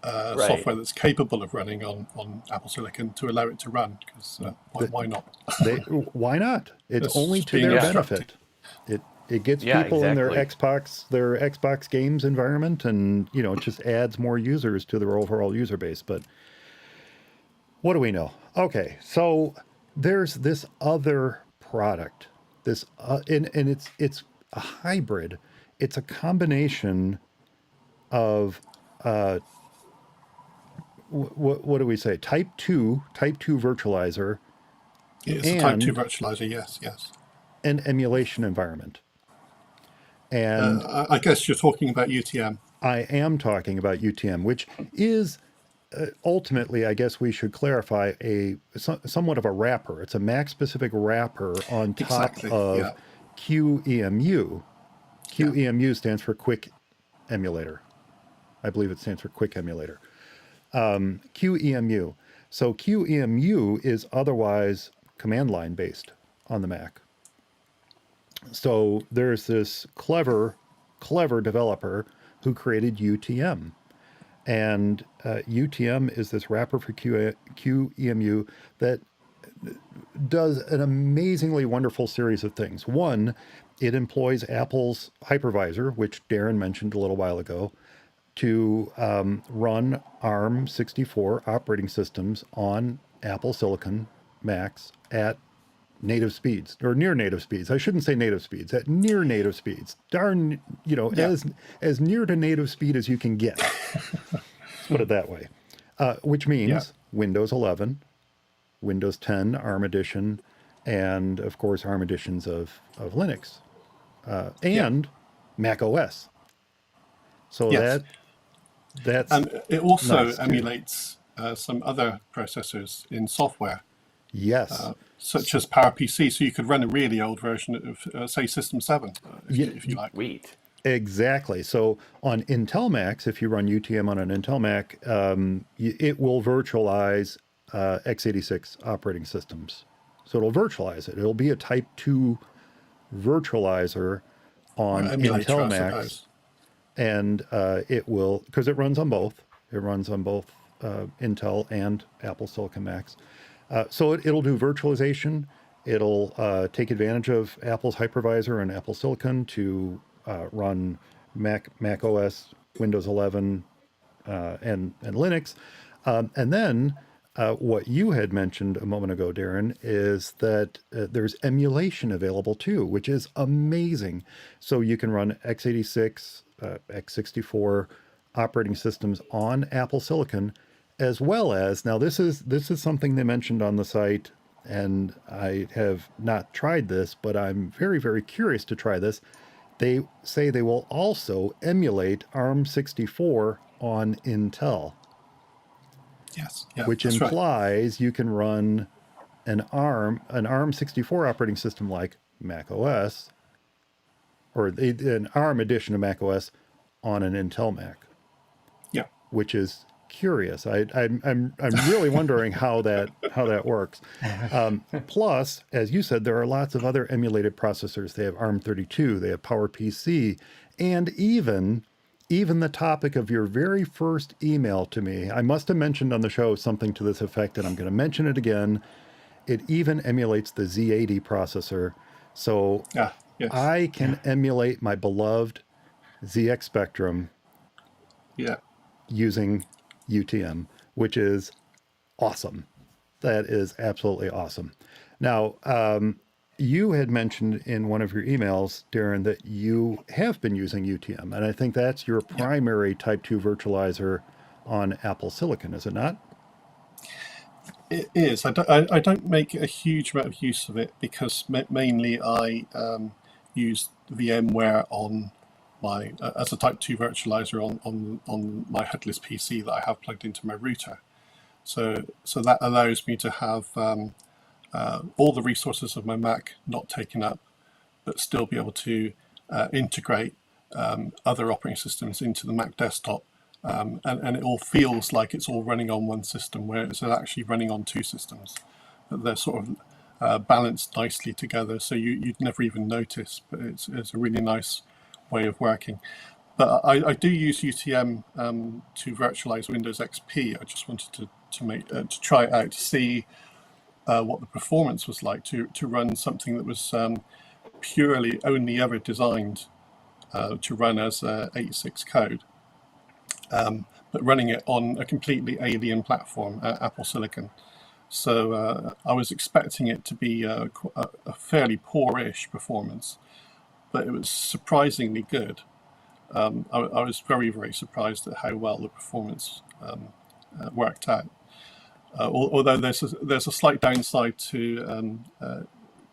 software that's capable of running on Apple Silicon to allow it to run. Because why not? Why not? It's only to being their obstructed. benefit. It gets people in their Xbox games environment, and it just adds more users to their overall user base. But what do we know? Okay, so there's this other product. And it's a hybrid. It's a combination of what do we say? Type 2 virtualizer. It's a Type 2 virtualizer. Yes. An emulation environment. And I guess you're talking about UTM. I am talking about UTM, which is ultimately, I guess we should clarify, somewhat of a wrapper. It's a Mac-specific wrapper on top of QEMU. QEMU stands for Quick Emulator. I believe it stands for Quick Emulator. QEMU. So QEMU is otherwise command line based on the Mac. So there's this clever developer who created UTM. And UTM is this wrapper for QEMU that does an amazingly wonderful series of things. One, it employs Apple's hypervisor, which Darren mentioned a little while ago, to run ARM64 operating systems on Apple Silicon Macs at native speeds, or near native speeds. I shouldn't say native speeds, at near native speeds. Darn, as near to native speed as you can get. Let's put it that way. Which means Windows 11, Windows 10 ARM edition, and of course ARM editions of Linux, and Mac OS. So that's and it also nice emulates some other processors in software. Yes. Such as PowerPC, so you could run a really old version of, say, System 7, if you like. Sweet. Exactly. So on Intel Macs, if you run UTM on an Intel Mac, it will virtualize x86 operating systems. So it'll virtualize it. It'll be a Type 2 virtualizer on Intel Macs. And it will, because it runs on both. It runs on both Intel and Apple Silicon Macs. So it'll do virtualization. It'll take advantage of Apple's hypervisor and Apple Silicon to run Mac OS, Windows 11, and Linux. And then what you had mentioned a moment ago, Darren, is that there's emulation available too, which is amazing. So you can run x86, x64 operating systems on Apple Silicon, as well as, now this is something they mentioned on the site, and I have not tried this, but I'm very, very curious to try this. They say they will also emulate ARM64 on Intel. Yes. Which implies you can run an ARM64 operating system like Mac OS, or an ARM edition of Mac OS on an Intel Mac. Yeah. Which is curious. I'm really wondering how that works. Plus, as you said, there are lots of other emulated processors. They have ARM32, they have PowerPC, and even the topic of your very first email to me. I must have mentioned on the show something to this effect, and I'm going to mention it again. It even emulates the Z80 processor, so I can emulate my beloved ZX Spectrum Yeah. using UTM, which is awesome. That is absolutely awesome. Now, you had mentioned in one of your emails, Darren, that you have been using UTM, and I think that's your Yeah. primary Type 2 virtualizer on Apple Silicon, is it not? It is. I don't make a huge amount of use of it because mainly I use VMware on my as a Type 2 virtualizer on my headless PC that I have plugged into my router. So that allows me to have all the resources of my Mac not taken up, but still be able to integrate other operating systems into the Mac desktop. And it all feels like it's all running on one system, where it's actually running on two systems. But they're sort of balanced nicely together, so you'd never even notice. But it's a really nice way of working. But I do use UTM to virtualize Windows XP. I just wanted to try it out to see what the performance was like to run something that was purely only ever designed to run as 86 code. But running it on a completely alien platform, Apple Silicon. So I was expecting it to be a fairly poor-ish performance, but it was surprisingly good. I was very, very surprised at how well the performance worked out. Although there's a slight downside to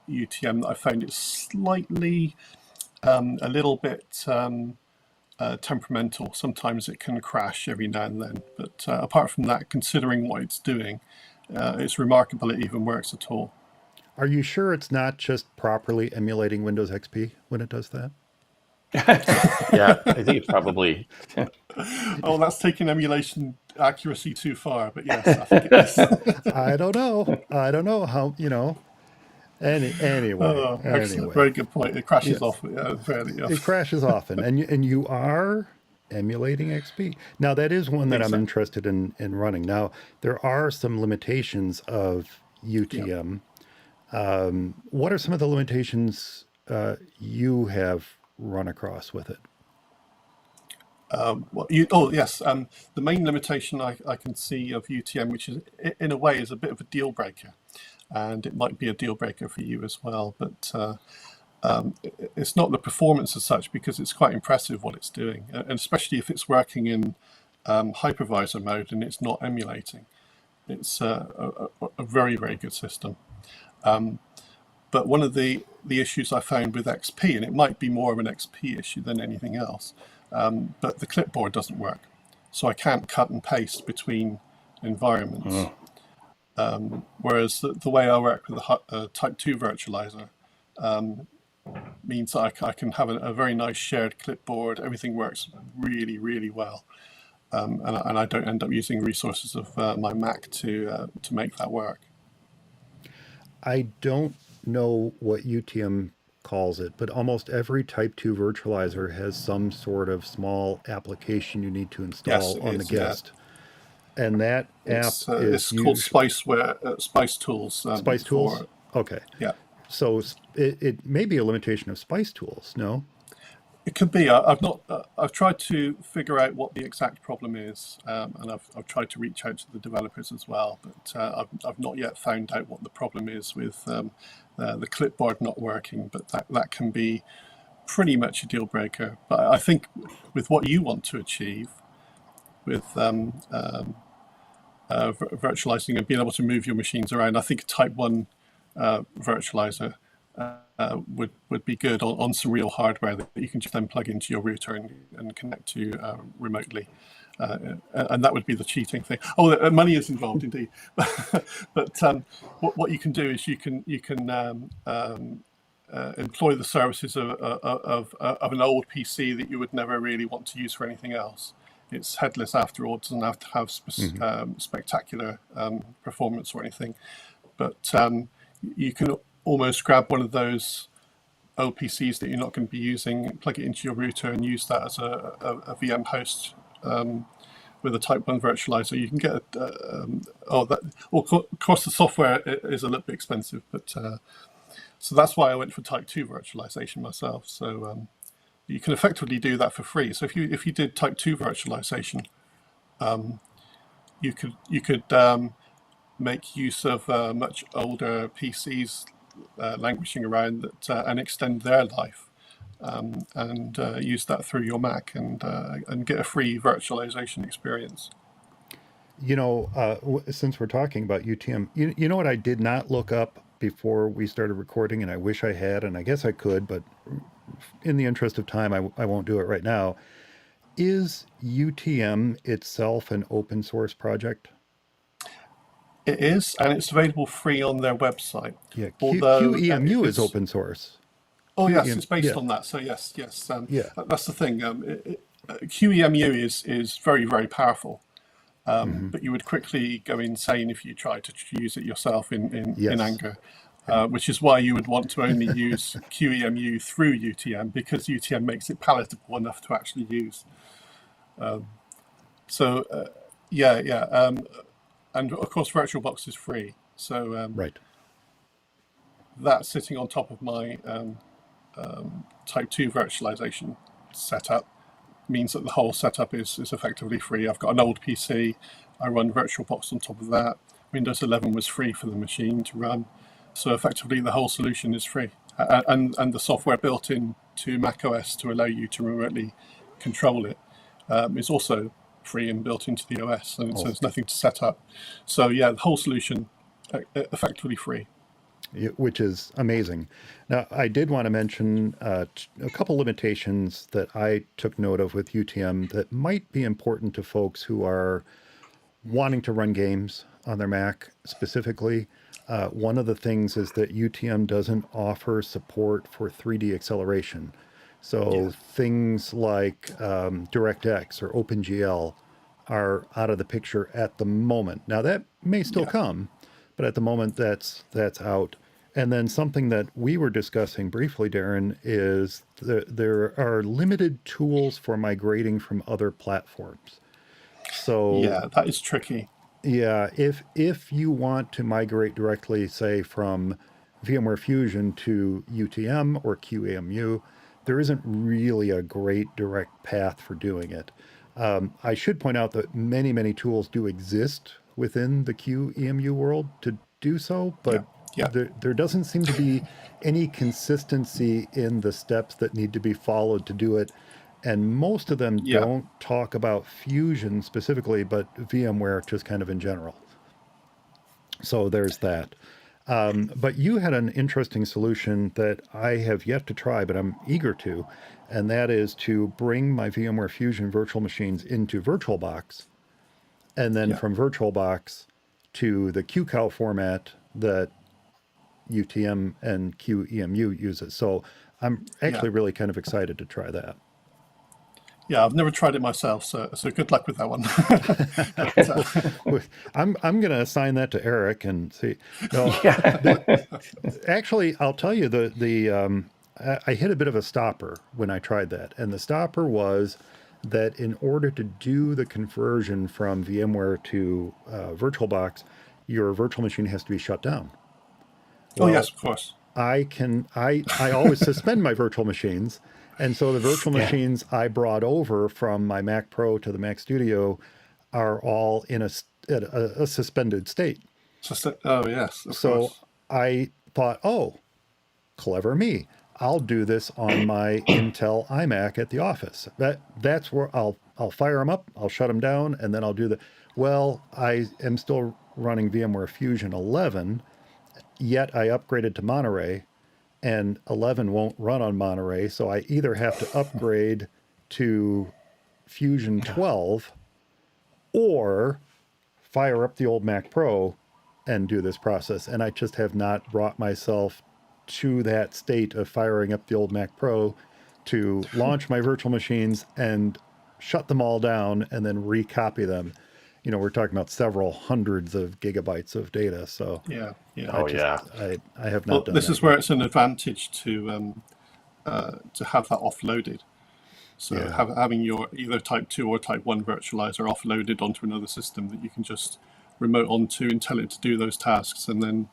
UTM that I found it slightly a little bit temperamental. Sometimes it can crash every now and then, but apart from that, considering what it's doing, it's remarkable it even works at all. Are you sure it's not just properly emulating Windows XP when it does that? Yeah, I think it's probably. Oh, that's taking emulation accuracy too far, but yes, I think it is. I don't know. I don't know how, anyway, Excellent, very good point. It crashes yes, off fairly it often. crashes often, and you are emulating XP. Now that is one that I'm Exactly. interested in running. Now there are some limitations of Yeah. UTM. What are some of the limitations you have run across with it? Yes. The main limitation I can see of UTM, which is in a way is a bit of a deal breaker, and it might be a deal breaker for you as well. But it's not the performance as such, because it's quite impressive what it's doing, and especially if it's working in hypervisor mode and it's not emulating. It's a very, very good system. But one of the issues I found with XP, and it might be more of an XP issue than anything else, but the clipboard doesn't work. So I can't cut and paste between environments. Whereas the way I work with a Type 2 virtualizer means I can have a very nice shared clipboard. Everything works really, really well. And I don't end up using resources of my Mac to make that work. I don't know what UTM calls it, but almost every Type 2 virtualizer has some sort of small application you need to Yes, install it on the is. Yeah, guest. And that app is it's called usually Spice Tools Spice Tools. for Okay. yeah. So it may be a limitation of Spice Tools, no? It could be. I've not. I've tried to figure out what the exact problem is, and I've tried to reach out to the developers as well. But I've not yet found out what the problem is with the clipboard not working. But that can be pretty much a deal breaker. But I think with what you want to achieve with virtualizing and being able to move your machines around, I think a Type 1 virtualizer would be good on some real hardware that you can just then plug into your router and connect to remotely. And that would be the cheating thing. Oh, money is involved indeed. But what you can do is you can employ the services of an old PC that you would never really want to use for anything else. It's headless after all. It doesn't have to have spectacular performance or anything. But you can almost grab one of those old PCs that you're not going to be using, plug it into your router, and use that as a VM host with a Type 1 virtualizer. You can get of course the software is a little bit expensive, but so that's why I went for Type 2 virtualization myself. So you can effectively do that for free. So if you did type 2 virtualization, you could make use of much older PCs languishing around that and extend their life, and use that through your Mac and get a free virtualization experience. Since we're talking about UTM, you know what I did not look up before we started recording, and I wish I had, and I guess I could, but in the interest of time, I won't do it right now. Is UTM itself an open source project? It is, and it's available free on their website. Yeah, Although QEMU is open source. Oh yes, QEM, it's based yeah, on that. So yes, yes, yeah, that's the thing. QEMU is very, very powerful, hmm, but you would quickly go insane if you tried to use it yourself in yes, anger, yeah, which is why you would want to only use QEMU through UTM, because UTM makes it palatable enough to actually use. So yeah, yeah, and of course VirtualBox is free. So right. that's sitting on top of my Type 2 virtualization setup, means that the whole setup is effectively free. I've got an old PC. I run VirtualBox on top of that. Windows 11 was free for the machine to run. So effectively the whole solution is free. And the software built into macOS to allow you to remotely control it is also free and built into the OS. And so Oh, there's nothing to set up. So yeah, the whole solution effectively free. which is amazing. Now, I did want to mention a couple limitations that I took note of with UTM that might be important to folks who are wanting to run games on their Mac specifically. One of the things is that UTM doesn't offer support for 3D acceleration. So Yeah. things like DirectX or OpenGL are out of the picture at the moment. Now that may still Yeah. come, but at the moment that's out. And then something that we were discussing briefly, Darren, is there are limited tools for migrating from other platforms. So Yeah, that is tricky. yeah, if you want to migrate directly, say from VMware Fusion to UTM or QEMU, there isn't really a great direct path for doing it. I should point out that many tools do exist within the QEMU world to do so, Yeah. but Yeah. there doesn't seem to be any consistency in the steps that need to be followed to do it. And most of them Yeah. don't talk about Fusion specifically, but VMware just kind of in general. So there's that. But you had an interesting solution that I have yet to try, but I'm eager to, and that is to bring my VMware Fusion virtual machines into VirtualBox, and then Yeah. from VirtualBox to the QCOW format that UTM and QEMU uses. So I'm Yeah. actually really kind of excited to try that. Yeah. I've never tried it myself, so good luck with that one. But, I'm going to assign that to Eric and see. No, the, Yeah. actually, I'll tell you I hit a bit of a stopper when I tried that, and the stopper was that in order to do the conversion from VMware to VirtualBox, your virtual machine has to be shut down. oh yes, Well, of course. I always suspend my virtual machines. And so the virtual Yeah. machines I brought over from my Mac Pro to the Mac Studio are all in a suspended state. Oh yes, of So course. I thought, oh, clever me. I'll do this on my Intel iMac at the office. That's where I'll fire them up, I'll shut them down, and then I'll do the. Well, I am still running VMware Fusion 11, yet I upgraded to Monterey, and 11 won't run on Monterey, so I either have to upgrade to Fusion 12 or fire up the old Mac Pro and do this process. And I just have not brought myself to that state of firing up the old Mac Pro to launch my virtual machines and shut them all down and then recopy them. We're talking about several hundreds of gigabytes of data. So Yeah. Yeah. I Oh just, yeah. I have not Well, done this that is where yet. it's an advantage to have that offloaded. So Yeah. having your either Type 2 or Type 1 virtualizer offloaded onto another system that you can just remote onto and tell it to do those tasks, and then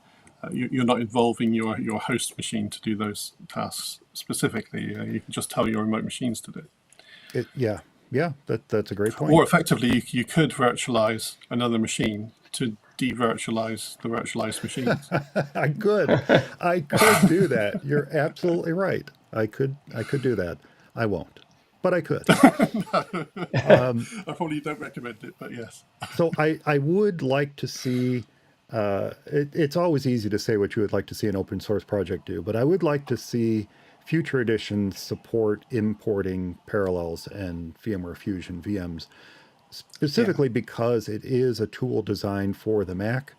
you're not involving your host machine to do those tasks specifically. You can just tell your remote machines to do it. Yeah, that's a great point. Or effectively, you could virtualize another machine to de-virtualize the virtualized machines. I could do that. You're absolutely right. I could do that. I won't, but I could. I probably don't recommend it, but yes. So I would like to see. It's always easy to say what you would like to see an open source project do, but I would like to see future editions support importing Parallels and VMware Fusion VMs, specifically because it is a tool designed for the Mac.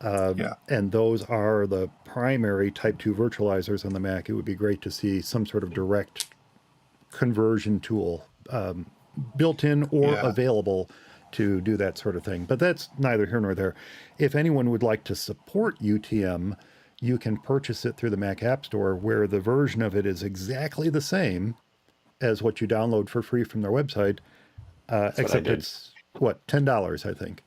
And those are the primary Type 2 virtualizers on the Mac. It would be great to see some sort of direct conversion tool built in or available to do that sort of thing. But that's neither here nor there. If anyone would like to support UTM, you can purchase it through the Mac App Store, where the version of it is exactly the same as what you download for free from their website, except it's, what, $10, I think.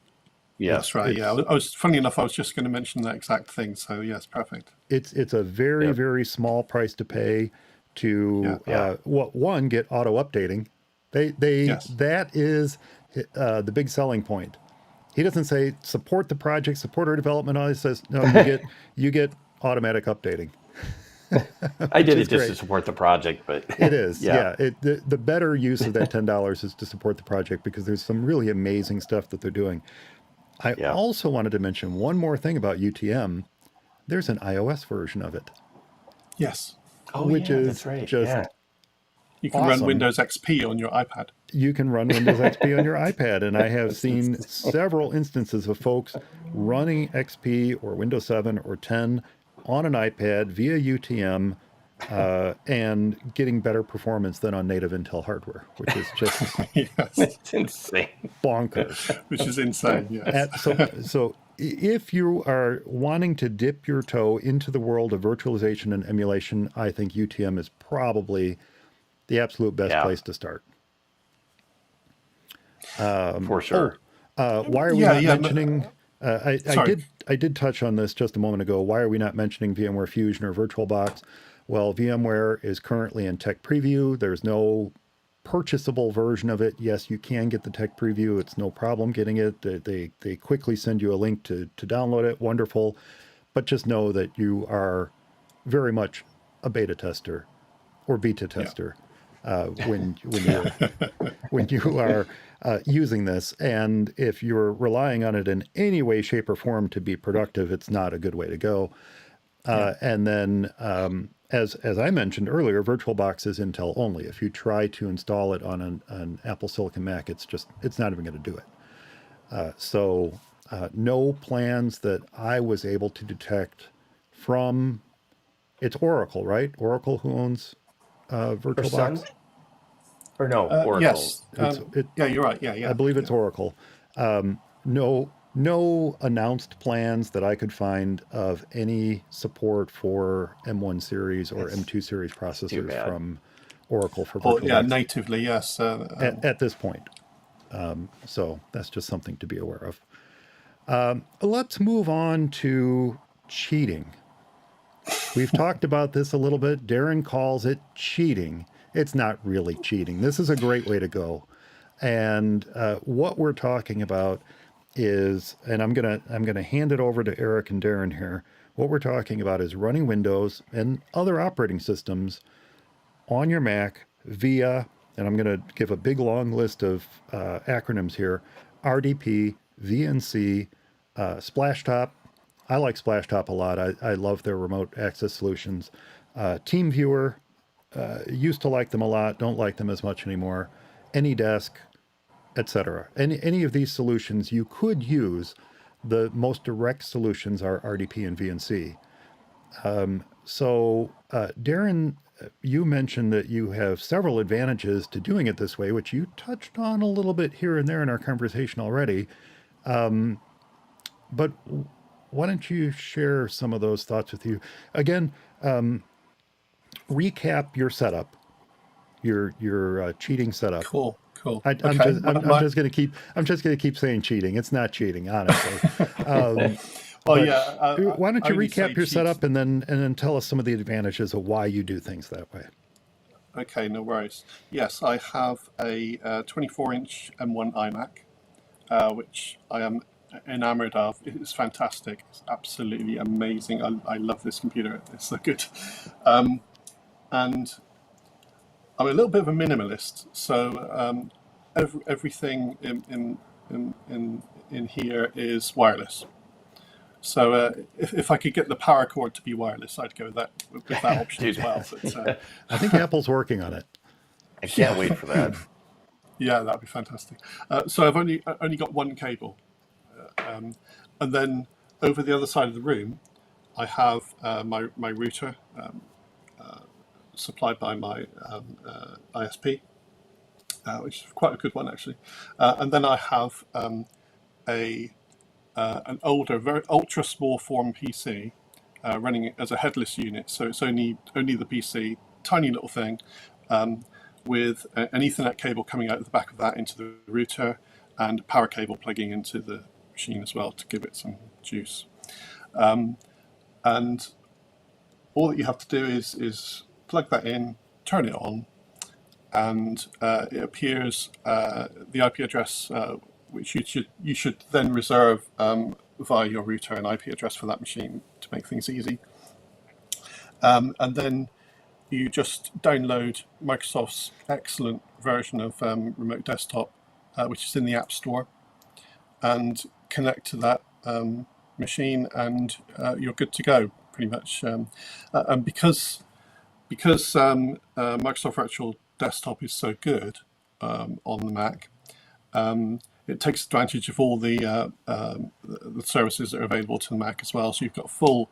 Yeah, that's right. Yeah, funny enough, I was just going to mention that exact thing. So yes, perfect. It's a very, very small price to pay to one, get auto updating. That is the big selling point. He doesn't say support the project, support our development. He says no, you get automatic updating. I did it just to support the project, but it is. The better use of that $10 is to support the project, because there's some really amazing stuff that they're doing. I also wanted to mention one more thing about UTM. There's an iOS version of it. Yes. Which is that's right. Just you can run Windows XP on your iPad. You can run Windows XP on your iPad, and I have seen several instances of folks running XP or Windows 7 or 10 on an iPad via UTM and getting better performance than on native Intel hardware, which is just it's insane, bonkers. Which is insane. Yes. So if you are wanting to dip your toe into the world of virtualization and emulation, I think UTM is probably the absolute best place to start. For sure. Why are we not mentioning? I did touch on this just a moment ago. Why are we not mentioning VMware Fusion or VirtualBox? Well, VMware is currently in tech preview. There's no purchasable version of it. Yes, you can get the tech preview. It's no problem getting it. They quickly send you a link to download it. Wonderful. But just know that you are very much a beta tester or beta tester when you are using this. And if you're relying on it in any way, shape, or form to be productive, it's not a good way to go. And then, as I mentioned earlier, VirtualBox is Intel only. If you try to install it on an Apple Silicon Mac, it's not even going to do it. So no plans that I was able to detect from, it's Oracle, right? Oracle who owns VirtualBox? Or no, Oracle. Yes. Yeah, you're right. Yeah. I believe it's Oracle. No announced plans that I could find of any support for M1 series or M2 series processors from Oracle for VirtualBox. Natively, yes. At this point. So that's just something to be aware of. Let's move on to cheating. We've talked about this a little bit. Darren calls it cheating. It's not really cheating. This is a great way to go. And what we're talking about is, and I'm gonna hand it over to Eric and Darren here. What we're talking about is running Windows and other operating systems on your Mac via, and I'm gonna give a big long list of acronyms here: RDP, VNC, Splashtop. I like Splashtop a lot. I love their remote access solutions. TeamViewer, used to like them a lot, don't like them as much anymore. AnyDesk, etc. Any of these solutions you could use. The most direct solutions are RDP and VNC. So Darren, you mentioned that you have several advantages to doing it this way, which you touched on a little bit here and there in our conversation already. But why don't you share some of those thoughts with you? Again, recap your setup, your cheating setup. Cool. I'm just gonna keep saying cheating. It's not cheating, honestly. Oh But yeah. why don't I you only say recap your cheats. setup and then tell us some of the advantages of why you do things that way? Okay, no worries. Yes, I have a 24-inch M1 iMac, which I am enamored of. It's fantastic. It's absolutely amazing. I love this computer. It's so good. And I'm a little bit of a minimalist, so everything in here is wireless. So if I could get the power cord to be wireless, I'd go with that option Do as well. that. But I think Apple's working on it. I can't wait for that. yeah, that'd be fantastic. So I've only got one cable, and then over the other side of the room, I have my router supplied by my ISP, which is quite a good one actually. And then I have a an older, very ultra small form PC running it as a headless unit. So it's only the PC, tiny little thing, with an Ethernet cable coming out of the back of that into the router, and a power cable plugging into the machine as well to give it some juice. And all that you have to do is plug that in, turn it on, and it appears the IP address which you should then reserve via your router an IP address for that machine to make things easy. And then you just download Microsoft's excellent version of Remote Desktop, which is in the App Store, and connect to that machine, and you're good to go, pretty much. And because Microsoft Virtual Desktop is so good on the Mac, it takes advantage of all the services that are available to the Mac as well. So you've got full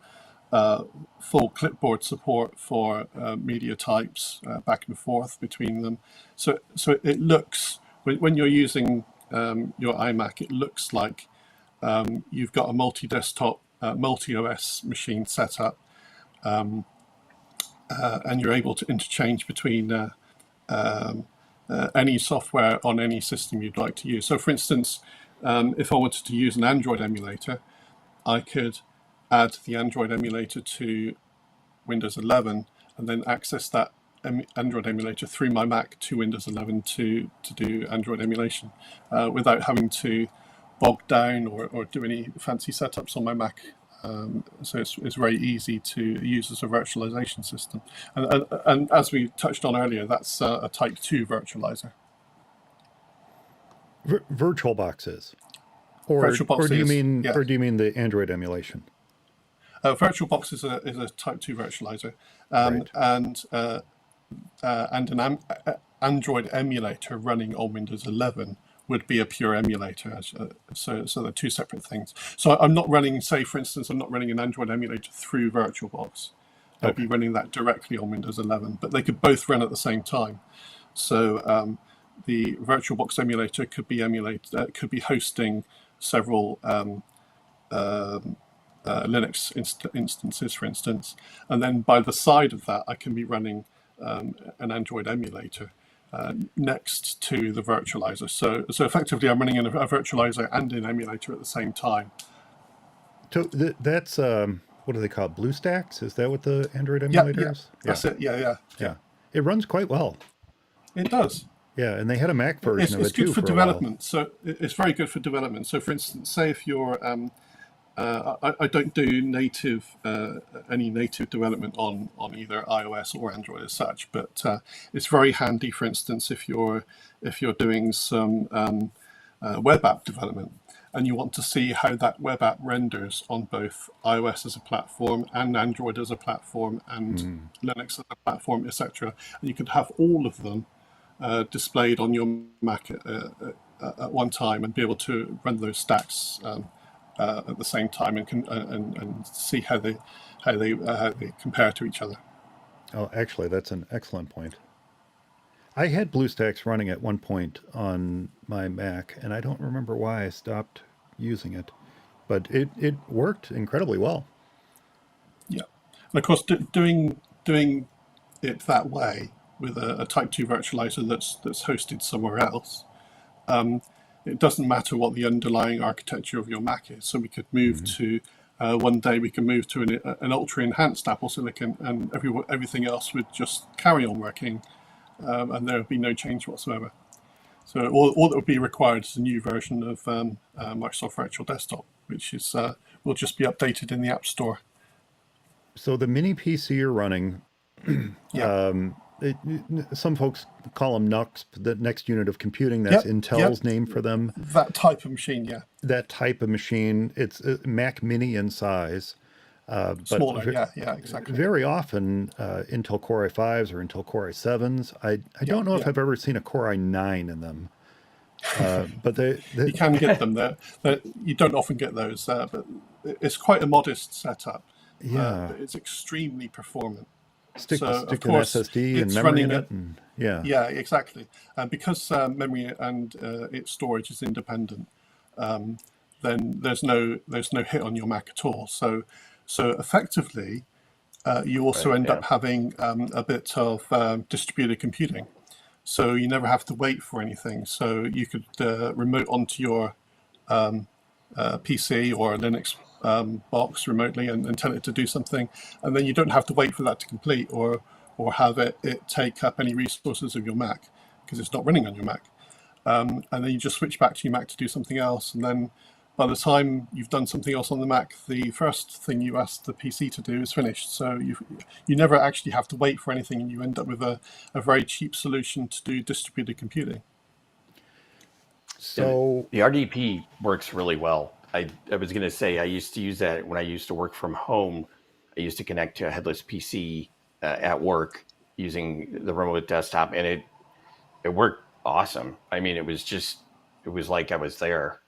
clipboard support for media types back and forth between them. So it looks, when you're using your iMac, it looks like you've got a multi-desktop, multi-OS machine set up, and you're able to interchange between any software on any system you'd like to use. So for instance, if I wanted to use an Android emulator, I could add the Android emulator to Windows 11 and then access that Android emulator through my Mac to Windows 11 to do Android emulation without having to bog down or do any fancy setups on my Mac. So it's very easy to use as a virtualization system. And as we touched on earlier, that's a Type 2 virtualizer. Virtual boxes, VirtualBox or do you is, mean yeah. or do you mean the Android emulation? VirtualBox is a Type 2 virtualizer, Right. and an Android emulator running on Windows 11 would be a pure emulator. So they're two separate things. So I'm not running, say for instance, I'm not running an Android emulator through VirtualBox. I'd be running that directly on Windows 11, but they could both run at the same time. So the VirtualBox emulator could be hosting several Linux instances, for instance, and then by the side of that, I can be running an Android emulator next to the virtualizer. So effectively, I'm running a virtualizer and an emulator at the same time. So that's what do they call it? BlueStacks? Is that what the Android Yeah, emulator is? that's it. Yeah. It runs quite well. It does. Yeah, and they had a Mac version of It's it good too for for a while. development. So it's very good for development. So for instance, say if you're I don't do any native development on either iOS or Android as such, but it's very handy. For instance, if you're doing some web app development and you want to see how that web app renders on both iOS as a platform and Android as a platform and Linux as a platform, etc., and you could have all of them displayed on your Mac at one time and be able to run those stacks at the same time and see how they compare to each other. Oh, actually, that's an excellent point. I had BlueStacks running at one point on my Mac, and I don't remember why I stopped using it, but it worked incredibly well. Yeah, and of course, doing it that way with a Type 2 virtualizer that's hosted somewhere else, it doesn't matter what the underlying architecture of your Mac is. So we could move to one day we can move to an ultra enhanced Apple Silicon, and everything else would just carry on working, and there would be no change whatsoever. So all that would be required is a new version of Microsoft Virtual Desktop, which is will just be updated in the App Store. So the mini PC you're running, Yeah. some folks call them NUCs, the next unit of computing. That's Yep. Intel's name for them. That type of machine, yeah. That type of machine. It's a Mac Mini in size. Smaller, yeah, exactly. Very often, Intel Core i5s or Intel Core i7s. I don't know if I've ever seen a Core i9 in them. But you can get them there. You don't often get those, but it's quite a modest setup. Yeah. But it's extremely performant. Stick of an course, SSD and it's memory running in it. And, yeah. Yeah, exactly. And because memory and its storage is independent, then there's no hit on your Mac at all. So effectively, you also end up having a bit of distributed computing. So you never have to wait for anything. So you could remote onto your PC or a Linux box remotely and tell it to do something, and then you don't have to wait for that to complete or have it take up any resources of your Mac because it's not running on your Mac. And then you just switch back to your Mac to do something else, and then by the time you've done something else on the Mac, the first thing you ask the PC to do is finished. So you never actually have to wait for anything, and you end up with a very cheap solution to do distributed computing. So the RDP works really well. I was going to say I used to use that when I used to work from home. I used to connect to a headless PC at work using the remote desktop, and it worked awesome. I mean, it was like I was there.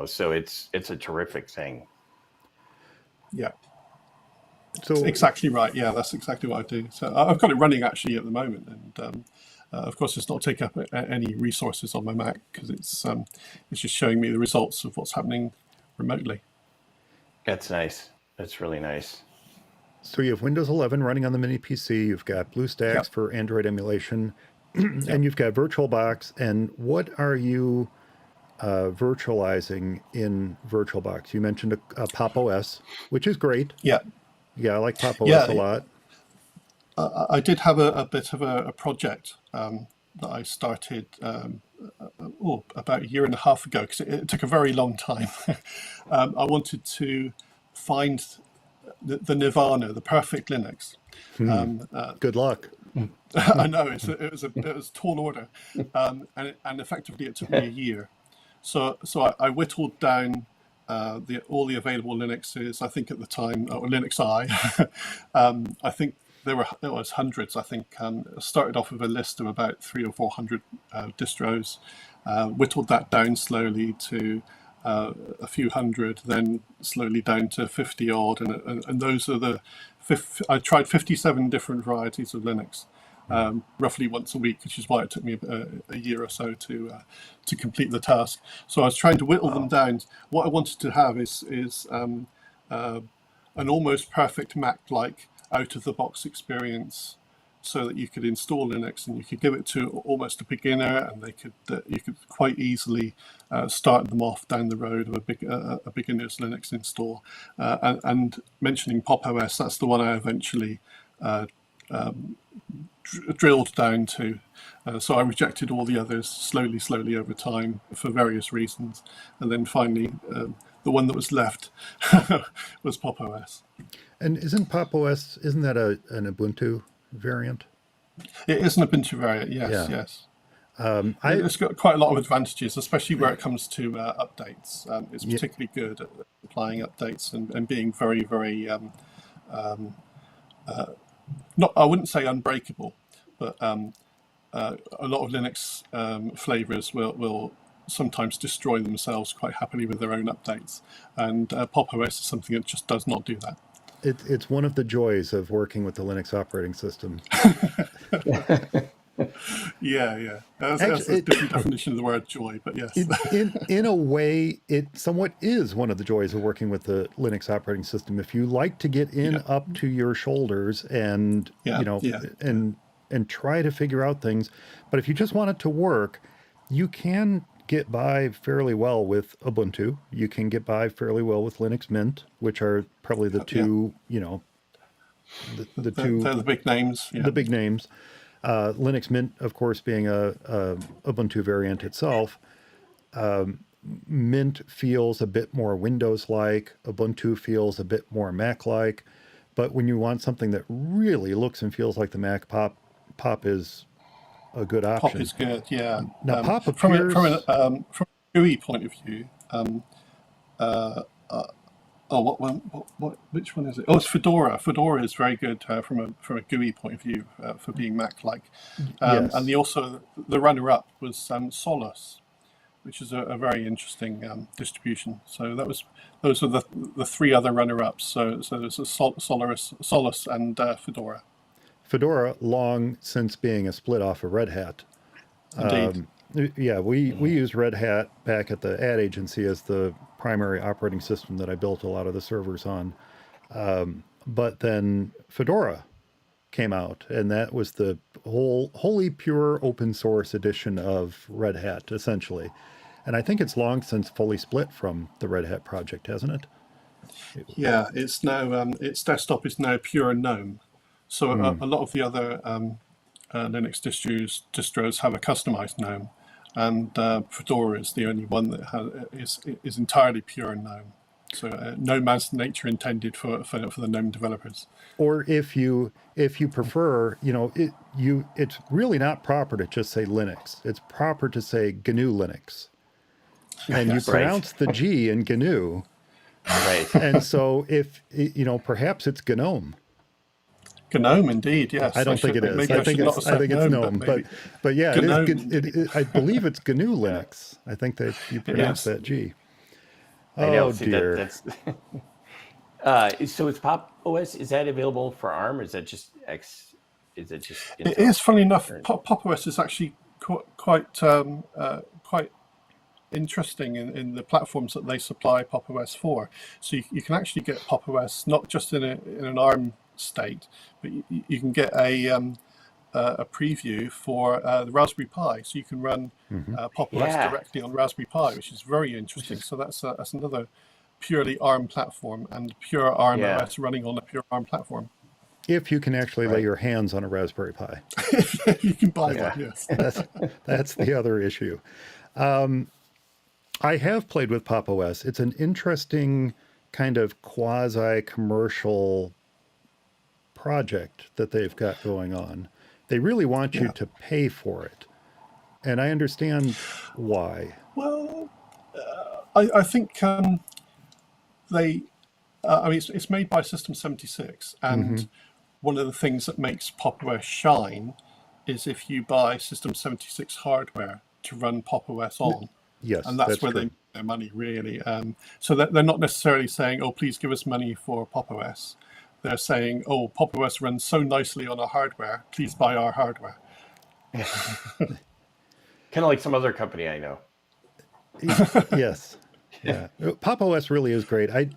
So it's a terrific thing. Yeah. So exactly right. Yeah, that's exactly what I do. So I've got it running actually at the moment, and of course it's not taking up any resources on my Mac because it's just showing me the results of what's happening remotely. That's nice. That's really nice. So you have Windows 11 running on the mini PC. You've got BlueStacks for Android emulation, and you've got VirtualBox. And what are you virtualizing in VirtualBox? You mentioned a Pop OS, which is great. Yeah, I like Pop OS a lot. I did have a bit of a project that I started about a year and a half ago because it took a very long time. I wanted to find the nirvana, the perfect Linux. Good luck. I know it was a tall order, and effectively it took me a year. So I whittled down all the available Linuxes. I think at the time, or Linux I, I think it was hundreds. I think started off with a list of about 300 or 400 distros, whittled that down slowly to a few hundred, then slowly down to 50 odd, and those are I tried 57 different varieties of Linux. Roughly once a week, which is why it took me a year or so to complete the task. So I was trying to whittle them down. What I wanted to have is an almost perfect Mac-like out-of-the-box experience, so that you could install Linux and you could give it to almost a beginner, and you could quite easily start them off down the road of a beginner's Linux install. And mentioning Pop OS, that's the one I eventually drilled down to. So I rejected all the others slowly over time for various reasons, and then finally the one that was left was Pop OS. And isn't Pop OS, isn't that an Ubuntu variant? It is an Ubuntu variant, yes. It's got quite a lot of advantages, especially where it comes to updates. It's particularly good at applying updates and being very, very not, I wouldn't say unbreakable, but a lot of Linux flavors will sometimes destroy themselves quite happily with their own updates, and Pop OS is something that just does not do that. It's one of the joys of working with the Linux operating system. Yeah. That's a different definition of the word joy, but yes. In a way, it somewhat is one of the joys of working with the Linux operating system. If you like to get in up to your shoulders and and try to figure out things, but if you just want it to work, you can get by fairly well with Ubuntu. You can get by fairly well with Linux Mint, which are probably the two, the two They're the big names. Yeah. the big names. Linux Mint, of course, being a Ubuntu variant itself. Mint feels a bit more Windows-like. Ubuntu feels a bit more Mac-like. But when you want something that really looks and feels like the Mac, Pop is a good option. Pop is good. Yeah. Now, Pop from appears... a GUI point of view. Which one is it? Oh, it's Fedora. Fedora is very good from a GUI point of view for being Mac-like. Yes. And the runner-up was Solus, which is a very interesting distribution. So those are the three other runner-ups. So there's a Solus and Fedora. Fedora, long since being a split off of Red Hat. Indeed. We used Red Hat back at the ad agency as the primary operating system that I built a lot of the servers on. But then Fedora came out, and that was the wholly pure open source edition of Red Hat, essentially. And I think it's long since fully split from the Red Hat project, hasn't it? Yeah, it's now its desktop is now pure GNOME. So a lot of the other Linux distros have a customized GNOME, and Fedora is the only one that is entirely pure GNOME. So GNOME as nature intended for the GNOME developers. Or if you prefer, it's really not proper to just say Linux. It's proper to say GNU Linux, and you pronounce the G in GNU. Right. And so if perhaps it's GNOME. GNOME, indeed, yes. I don't think it is. I think it's GNOME, but yeah, I believe it's GNU Linux. I think that you pronounce that G. I know. Oh dear. So is Pop OS, is that available for ARM, or is that just X? Is it just Intel? It is, funny enough. Pop OS is actually quite interesting in the platforms that they supply Pop OS for. So you can actually get Pop OS not just in an ARM state, but you can get a preview for the Raspberry Pi, so you can run Pop OS directly on Raspberry Pi, which is very interesting. So that's another purely ARM platform, and pure ARM OS running on a pure ARM platform. If you can actually lay your hands on a Raspberry Pi. You can buy one, yes. That's the other issue. I have played with Pop OS. It's an interesting kind of quasi-commercial project that they've got going on. They really want you to pay for it. And I understand why. Well, I think it's made by System 76, and one of the things that makes Pop OS shine is if you buy System 76 hardware to run Pop OS on. Yes, and that's where true. they make their money, really. So that they're not necessarily saying, "Oh, please give us money for Pop OS." They're saying, "Oh, Pop OS runs so nicely on our hardware. Please buy our hardware." Kind of like some other company I know. Yes. Yeah. Pop OS really is great. I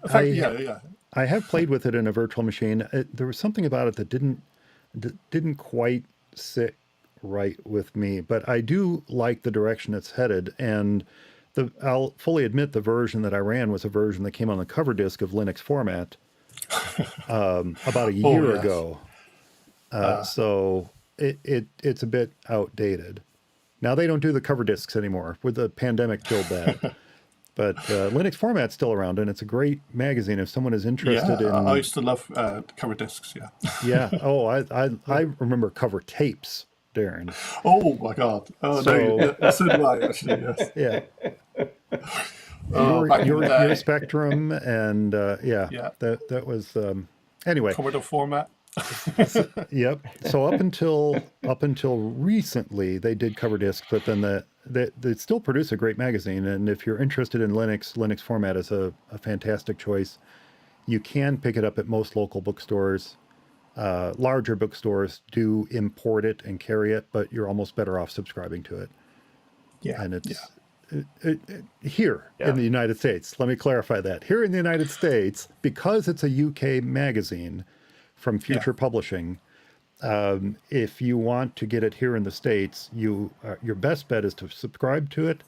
have played with it in a virtual machine. There was something about it that didn't quite sit right with me, but I do like the direction it's headed. And I'll fully admit the version that I ran was a version that came on the cover disk of Linux format about a year ago. So it's a bit outdated. Now they don't do the cover disks anymore. With the pandemic killed that. But Linux format's still around, and it's a great magazine if someone is interested in... I used to love cover discs, Yeah. Oh, I remember cover tapes, Darren. Oh, my God. Oh, so, no, so do I, actually, yes. Yeah. Your Spectrum, and that was... anyway. Commodore format. Yep. So up until recently, they did cover discs, but then they still produce a great magazine. And if you're interested in Linux format is a fantastic choice. You can pick it up at most local bookstores. Larger bookstores do import it and carry it, but you're almost better off subscribing to it. Yeah. And it's here in the United States. Let me clarify that. Here in the United States, because it's a UK magazine from Future Publishing, if you want to get it here in the States, your best bet is to subscribe to it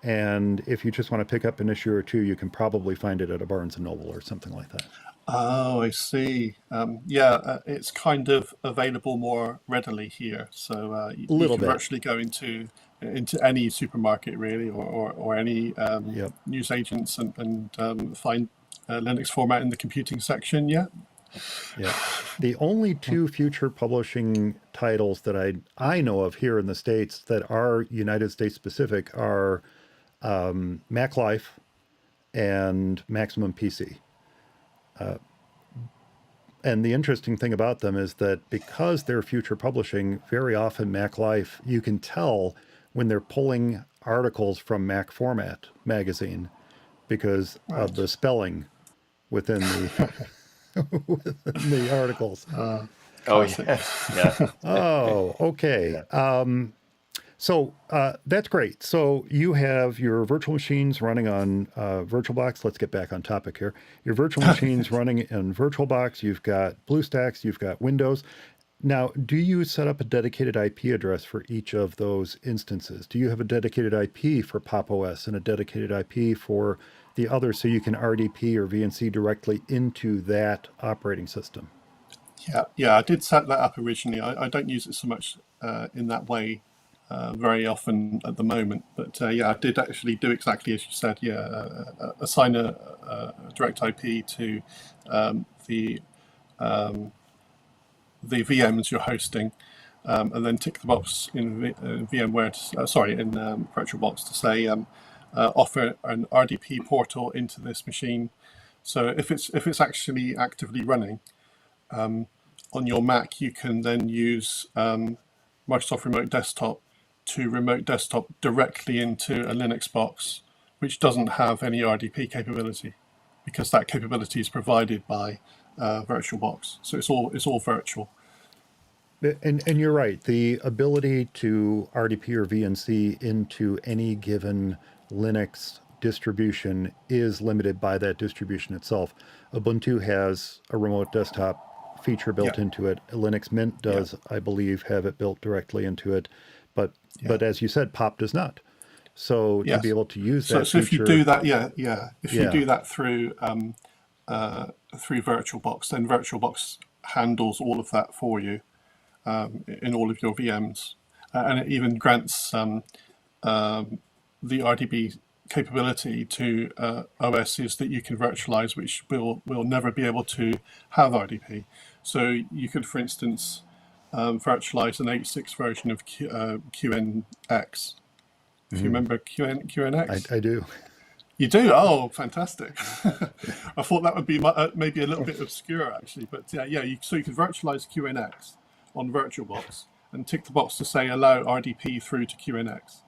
and if you just want to pick up an issue or two, you can probably find it at a Barnes and Noble or something like that. Oh, I see. It's kind of available more readily here, so A you little can bit. virtually go into any supermarket really, or any Yep. news agents and find Linux format in the computing section. Yeah. Yep. The only two future publishing titles that I know of here in the States that are United States specific are Mac Life and Maximum PC. And the interesting thing about them is that because they're future publishing, very often Mac Life, you can tell when they're pulling articles from Mac Format magazine because of Right. the spelling within the within the articles. Oh Classic. yeah, yeah, Oh, okay. yeah. So that's great. So you have your virtual machines running on VirtualBox. Let's get back on topic here. Your virtual machines running in VirtualBox. You've got BlueStacks. You've got Windows. Now, do you set up a dedicated IP address for each of those instances? Do you have a dedicated IP for Pop! OS and a dedicated IP for the other so you can RDP or VNC directly into that operating system? Yeah. I did set that up originally. I don't use it so much in that way very often at the moment, but yeah, I did actually do exactly as you said. Yeah, assign a direct IP to the the VMs you're hosting, and then tick the box in VMware, in VirtualBox to say offer an RDP portal into this machine. So if it's actually actively running on your Mac, you can then use Microsoft Remote Desktop to remote desktop directly into a Linux box, which doesn't have any RDP capability, because that capability is provided by VirtualBox. So it's all virtual. And you're right. The ability to RDP or VNC into any given Linux distribution is limited by that distribution itself. Ubuntu has a remote desktop feature Yeah, built into it. Linux Mint yeah, does, I believe, have it built directly into it. But yeah, as you said, Pop does not. So to be yes. able to use So that so if you do feature, that, yeah, if you yeah, do that through VirtualBox, then VirtualBox handles all of that for you in all of your VMs, and it even grants the RDB capability to OSs that you can virtualize, which will never be able to have RDP. So you could, for instance, virtualize an 8.6 version of QNX. If you mhm, remember QNX. I do. You do? Oh, fantastic. I thought that would be maybe a little bit obscure, actually. But so you could virtualize QNX on VirtualBox and tick the box to say allow RDP through to QNX.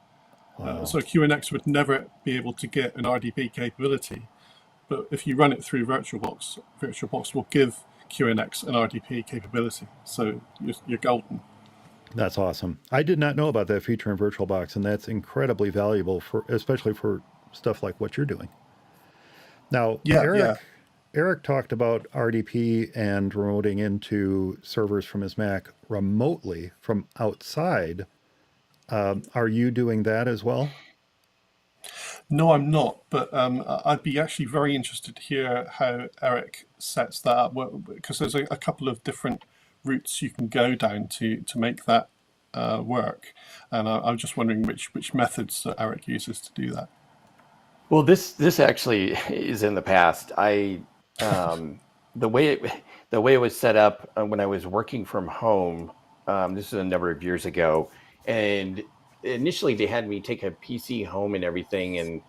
Wow. So QNX would never be able to get an RDP capability. But if you run it through VirtualBox, VirtualBox will give QNX an RDP capability. So you're golden. That's awesome. I did not know about that feature in VirtualBox, and that's incredibly valuable for, especially for stuff like what you're doing. Now, Yeah, yeah. Eric talked about RDP and remoting into servers from his Mac remotely from outside. Are you doing that as well? No, I'm not, but I'd be actually very interested to hear how Eric sets that up, because there's a couple of different routes you can go down to make that work, and I'm just wondering which methods that Eric uses to do that. Well, this actually is in the past. The way it was set up when I was working from home. This is a number of years ago, and initially they had me take a PC home and everything and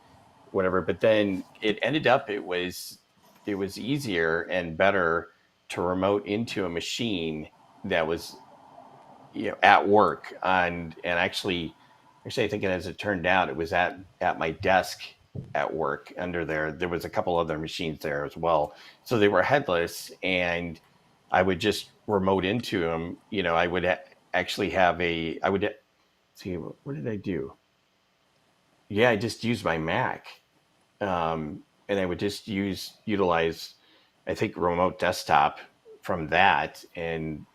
whatever. But then it ended up it was easier and better to remote into a machine that was at work and actually I think as it turned out it was at my desk at work under there was a couple other machines there as well, so they were headless and I would just remote into them. I would actually have a I would see what did I do. Yeah, I just used my Mac, and I would just utilize I think remote desktop from that and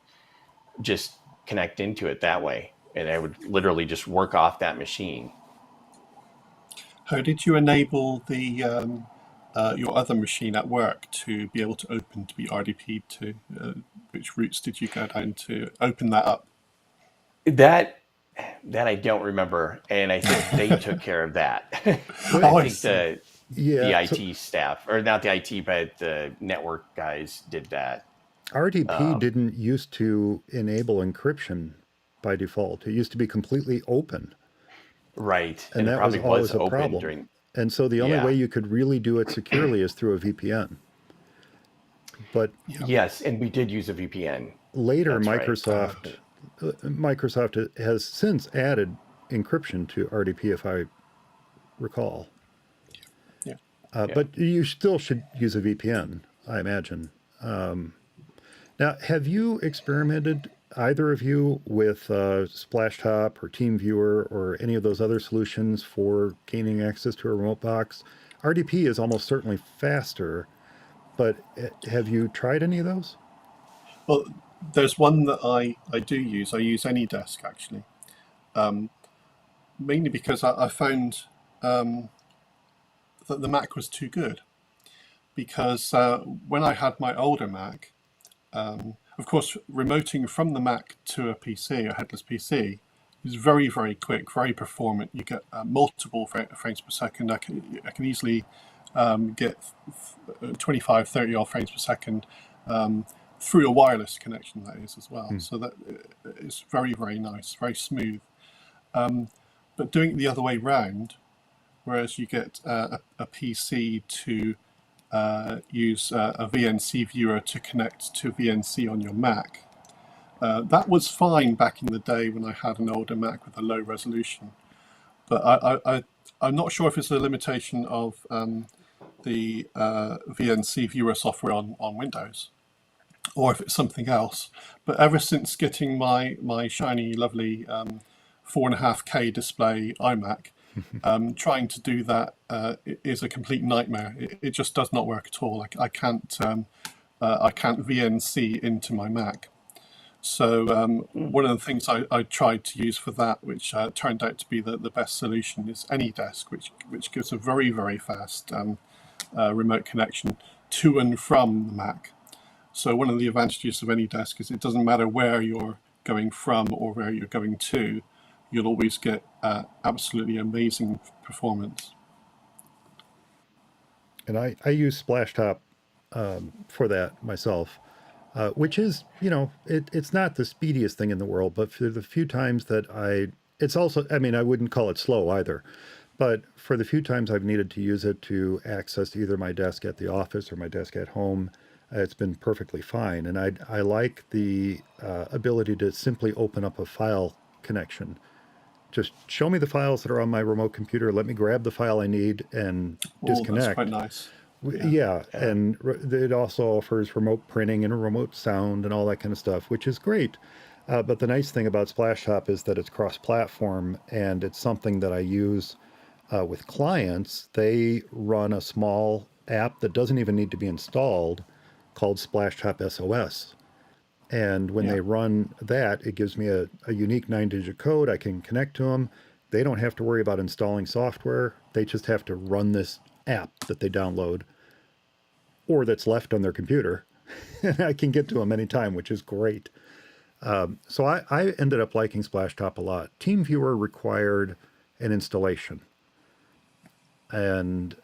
just connect into it that way. And I would literally just work off that machine. How did you enable the your other machine at work to be able to open to be RDP'd to? Which routes did you go down to open that up? That I don't remember, and I think they took care of that. I Oh, I think see. the Yeah, so IT staff, or not the IT, but the network guys did that. RDP Um, didn't used to enable encryption by default. It used to be completely open, right, and and it that was probably was always a open problem. during. And so the only way Yeah. you could really do it securely is through a VPN. But Yeah. Yes, and we did use a VPN. later, That's right. Microsoft has since added encryption to RDP, if I recall. Yeah. Yeah. But you still should use a VPN, I imagine. Now, have you experimented, either of you, with Splashtop or TeamViewer or any of those other solutions for gaining access to a remote box? RDP is almost certainly faster, but have you tried any of those? Well, there's one that I do use. I use AnyDesk actually, mainly because I found that the Mac was too good. Because when I had my older Mac, of course, remoting from the Mac to a PC, a headless PC, is very, very quick, very performant. You get multiple frames per second. I can easily get 25, 30 odd frames per second through a wireless connection, that is, as well. Hmm. So that is very, very nice, very smooth. But doing it the other way round, whereas you get a PC to use a VNC viewer to connect to VNC on your Mac. That was fine back in the day when I had an older Mac with a low resolution, but I'm not sure if it's a limitation of the VNC viewer software on Windows, or if it's something else. But ever since getting my shiny, lovely 4.5K display iMac, trying to do that is a complete nightmare. It just does not work at all. I can't VNC into my Mac. So one of the things I tried to use for that, which turned out to be the best solution, is AnyDesk, which gives a very, very fast remote connection to and from the Mac. So one of the advantages of AnyDesk is it doesn't matter where you're going from or where you're going to, you'll always get absolutely amazing performance. And I use Splashtop for that myself, which is, it's not the speediest thing in the world, but for the few times that it's also, I mean, I wouldn't call it slow either, but for the few times I've needed to use it to access either my desk at the office or my desk at home, it's been perfectly fine. And I like the ability to simply open up a file connection. Just show me the files that are on my remote computer. Let me grab the file I need and Oh, that's quite disconnect. nice. Yeah. Yeah, Yeah. and it also offers remote printing and remote sound and all that kind of stuff, which is great. But the nice thing about Splashtop is that it's cross-platform, and it's something that I use with clients. They run a small app that doesn't even need to be installed called Splashtop SOS. And when Yeah. they run that, it gives me a unique 9-digit code. I can connect to them. They don't have to worry about installing software. They just have to run this app that they download or that's left on their computer. And I can get to them anytime, which is great. So I ended up liking Splashtop a lot. TeamViewer required an installation, and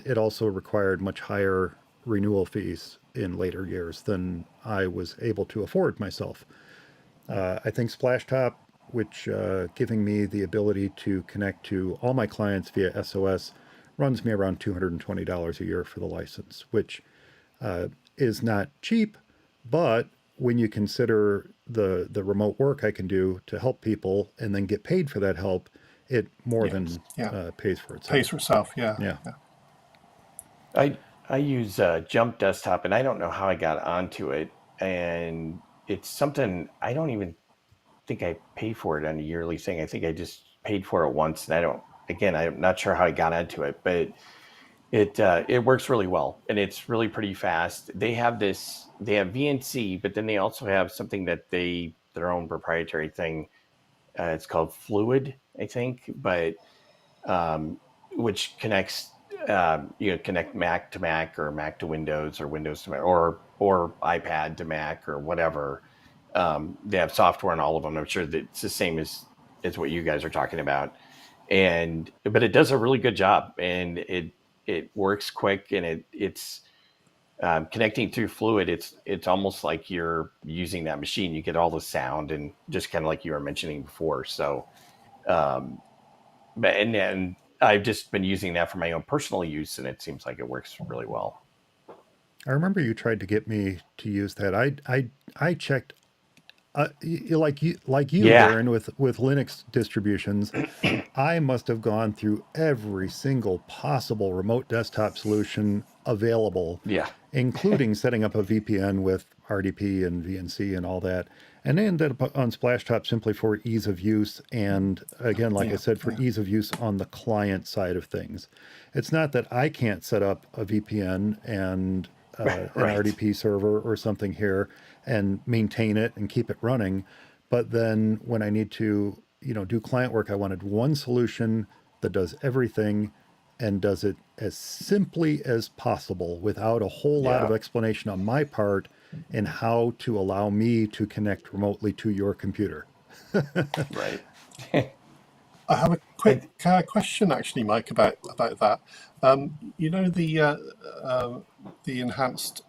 it also required much higher renewal fees in later years than I was able to afford myself. I think Splashtop, which giving me the ability to connect to all my clients via SOS, runs me around $220 a year for the license, which is not cheap, but when you consider the remote work I can do to help people and then get paid for that help, it more Yes. than Yeah. pays for Pays itself. for itself. Yeah. Yeah. Yeah. I use Jump Desktop, and I don't know how I got onto it. And it's something I don't even think I paid for it on a yearly thing. I think I just paid for it once, and I don't. Again, I'm not sure how I got into it, but it works really well, and it's really pretty fast. They have this. They have VNC, but then they also have something that their own proprietary thing. It's called Fluid, I think, but which connects, connect Mac to Mac or Mac to Windows or Windows to Mac or iPad to Mac or whatever. They have software on all of them. I'm sure that it's the same as what you guys are talking about. But it does a really good job, and it works quick, and it's connecting through Fluid. It's almost like you're using that machine. You get all the sound, and just kind of like you were mentioning before. So, and I've just been using that for my own personal use, and it seems like it works really well. I remember you tried to get me to use that. I checked, like you, Yeah. Darren, with Linux distributions. I must have gone through every single possible remote desktop solution available, Yeah. including setting up a VPN with RDP and VNC and all that. And I ended up on Splashtop simply for ease of use. And again, like I said, for ease of use on the client side of things. It's not that I can't set up a VPN and an RDP server or something here and maintain it and keep it running. But then when I need to, do client work, I wanted one solution that does everything and does it as simply as possible without a whole lot of explanation on my part in how to allow me to connect remotely to your computer. Right. I have a quick question, actually, Mike, about that. The enhanced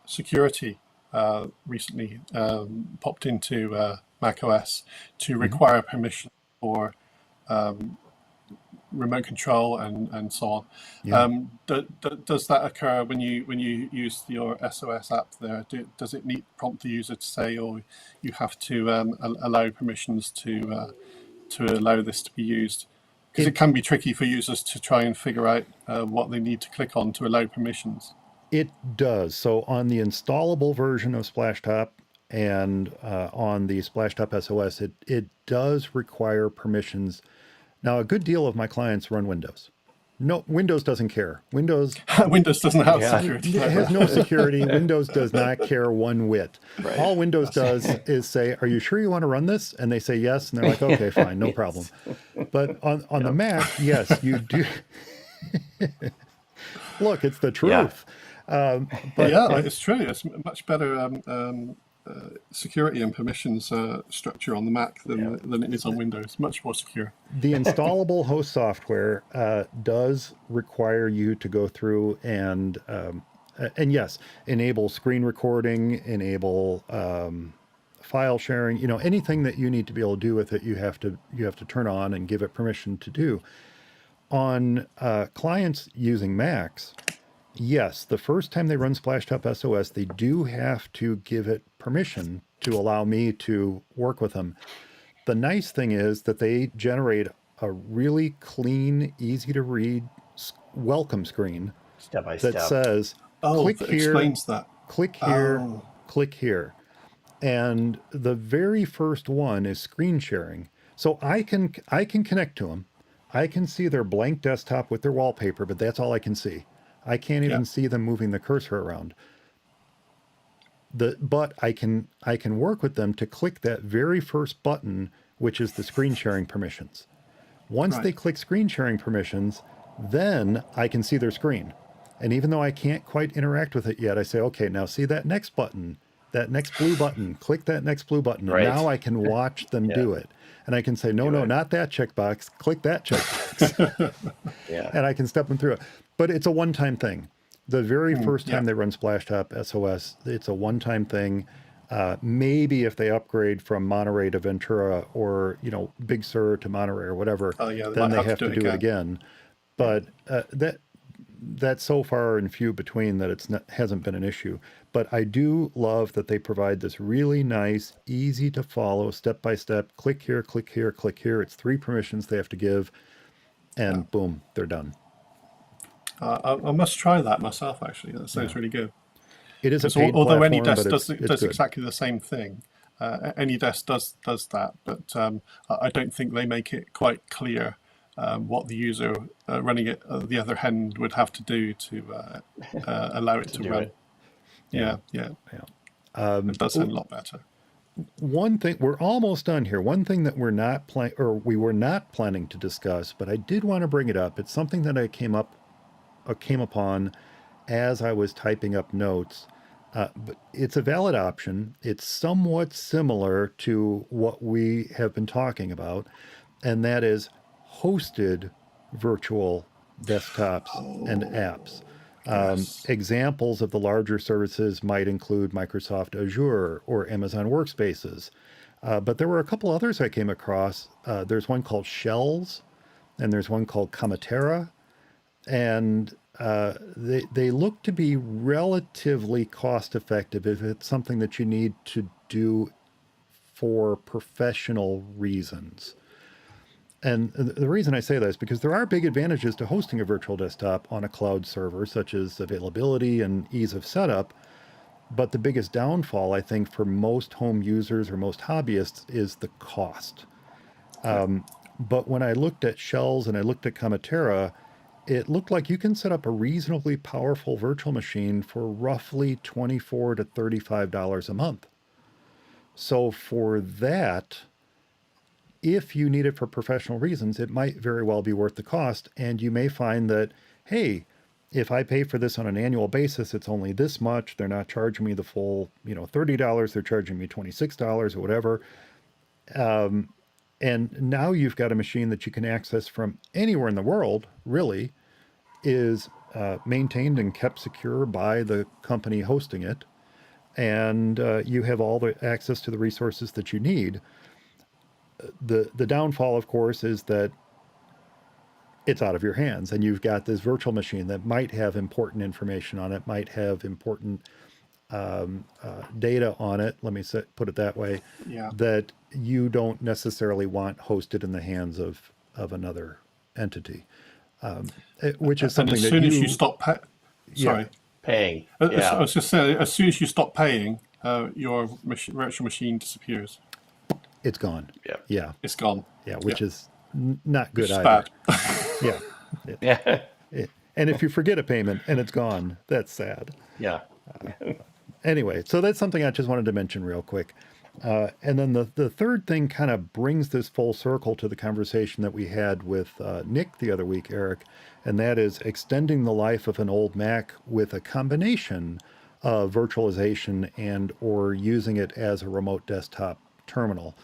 security recently popped into Mac OS to require permission for remote control and so on. Yeah. Does that occur when you use your SOS app there? Does it prompt the user to say, or you have to allow permissions to allow this to be used? Because it can be tricky for users to try and figure out what they need to click on to allow permissions. It does. So on the installable version of Splashtop and on the Splashtop SOS, it does require permissions. Now, a good deal of my clients run Windows. No, Windows doesn't care. Windows doesn't have security. It has no security. Windows does not care one whit. Right. All Windows does is say, "Are you sure you want to run this?" And they say yes, and they're like, "Okay, fine, no problem." But on the Mac, yes, you do. Look, it's the truth. But it's true. It's much better security and permissions structure on the Mac than it is on Windows. Much more secure. The installable host software does require you to go through and yes, enable screen recording, enable file sharing. Anything that you need to be able to do with it, you have to turn on and give it permission to do. On clients using Macs, yes, the first time they run Splashtop SOS, they do have to give it permission to allow me to work with them. The nice thing is that they generate a really clean, easy to read welcome screen Step by that step. says, click that here, explains that. click here, click here. And the very first one is screen sharing. So I can connect to them. I can see their blank desktop with their wallpaper, but that's all I can see. I can't even see them moving the cursor around. But I can work with them to click that very first button, which is the screen sharing permissions. Once they click screen sharing permissions, then I can see their screen. And even though I can't quite interact with it yet, I say, okay, now see that next button, that next blue button, click that next blue button. And now I can watch them do it. And I can say, no, not that checkbox, click that checkbox. And I can step them through it. But it's a one-time thing. The very first time they run Splashtop SOS, it's a one-time thing. Maybe if they upgrade from Monterey to Ventura or, Big Sur to Monterey or whatever, then they have to do it again. But that's so far and few between that hasn't been an issue. But I do love that they provide this really nice, easy to follow, step-by-step, click here, click here, click here. It's 3 permissions they have to give, and boom, they're done. I must try that myself, actually. That sounds really good. It is a paid although platform, AnyDesk does good. exactly the same thing. AnyDesk does that, but I don't think they make it quite clear what the user running it at the other end would have to do to allow it to run. It does sound a lot better. one thing, we're almost done here. One thing that we were not planning to discuss, but I did want to bring it up. It's something that I came upon as I was typing up notes. But it's a valid option. It's somewhat similar to what we have been talking about, and that is hosted virtual desktops and apps. Yes. Examples of the larger services might include Microsoft Azure or Amazon Workspaces. But there were a couple others I came across. There's one called Shells, and there's one called Kamatera, and they look to be relatively cost effective if it's something that you need to do for professional reasons. And the reason I say that is because there are big advantages to hosting a virtual desktop on a cloud server, such as availability and ease of setup. But the biggest downfall, I think, for most home users or most hobbyists is the cost. But when I looked at Shells and I looked at Kamatera, it looked like you can set up a reasonably powerful virtual machine for roughly $24 to $35 a month. So for that, if you need it for professional reasons, it might very well be worth the cost. And you may find that, hey, if I pay for this on an annual basis, it's only this much. They're not charging me the full, $30. They're charging me $26 or whatever. And now you've got a machine that you can access from anywhere in the world, really, is maintained and kept secure by the company hosting it. And you have all the access to the resources that you need. The downfall, of course, is that it's out of your hands, and you've got this virtual machine that might have important information on it, might have important data on it. Let me put it that way. Yeah. That you don't necessarily want hosted in the hands of another entity, which is something as that soon as you stop Yeah. Paying. I Yeah. was just saying, as soon as you stop paying, your virtual machine disappears. it's gone. Yeah. Yeah, It's gone. yeah, which is not good Which is either. bad. Yeah. Yeah. And if you forget a payment and it's gone, that's sad. Yeah. Anyway, so that's something I just wanted to mention real quick. And then the third thing kind of brings this full circle to the conversation that we had with Nick the other week, Eric, and that is extending the life of an old Mac with a combination of virtualization and or using it as a remote desktop terminal.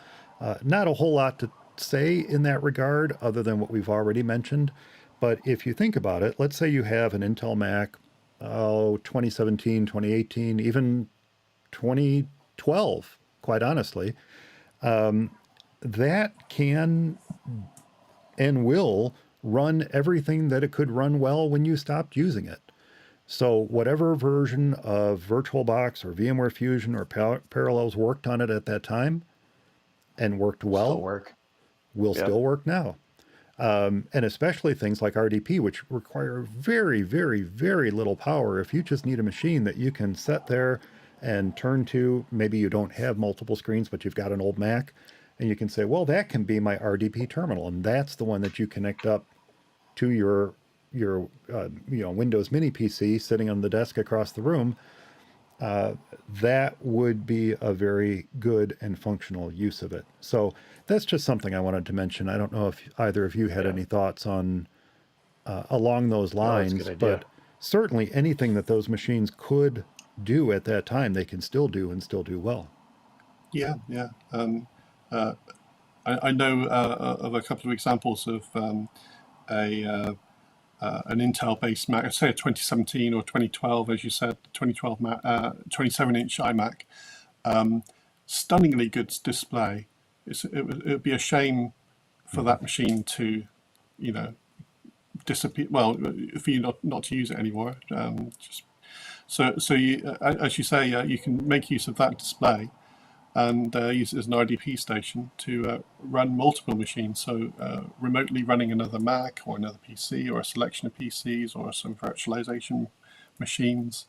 Not a whole lot to say in that regard other than what we've already mentioned. But if you think about it, let's say you have an Intel Mac, 2017, 2018, even 2012, quite honestly, that can and will run everything that it could run well when you stopped using it. So whatever version of VirtualBox or VMware Fusion or Parallels worked on it at that time and worked well, Still work. will Yep. still work now. And especially things like RDP, which require very, very, very little power. If you just need a machine that you can set there and turn to, maybe you don't have multiple screens, but you've got an old Mac, and you can say, well, that can be my RDP terminal, and that's the one that you connect up to your Windows Mini PC sitting on the desk across the room. That would be a very good and functional use of it. So that's just something I wanted to mention. I don't know if either of you had any thoughts on along those that's a lines, good idea. but certainly anything that those machines could do at that time, they can still do and still do well. Yeah. I know of a couple of examples of an Intel-based Mac, say a 2017 or 2012, as you said, 2012 Mac, 27-inch iMac, stunningly good display. It would be a shame for that machine to, disappear. Well, for you not to use it anymore. So you, as you say, you can make use of that display and use it as an RDP station to run multiple machines. So remotely running another Mac or another PC or a selection of PCs or some virtualization machines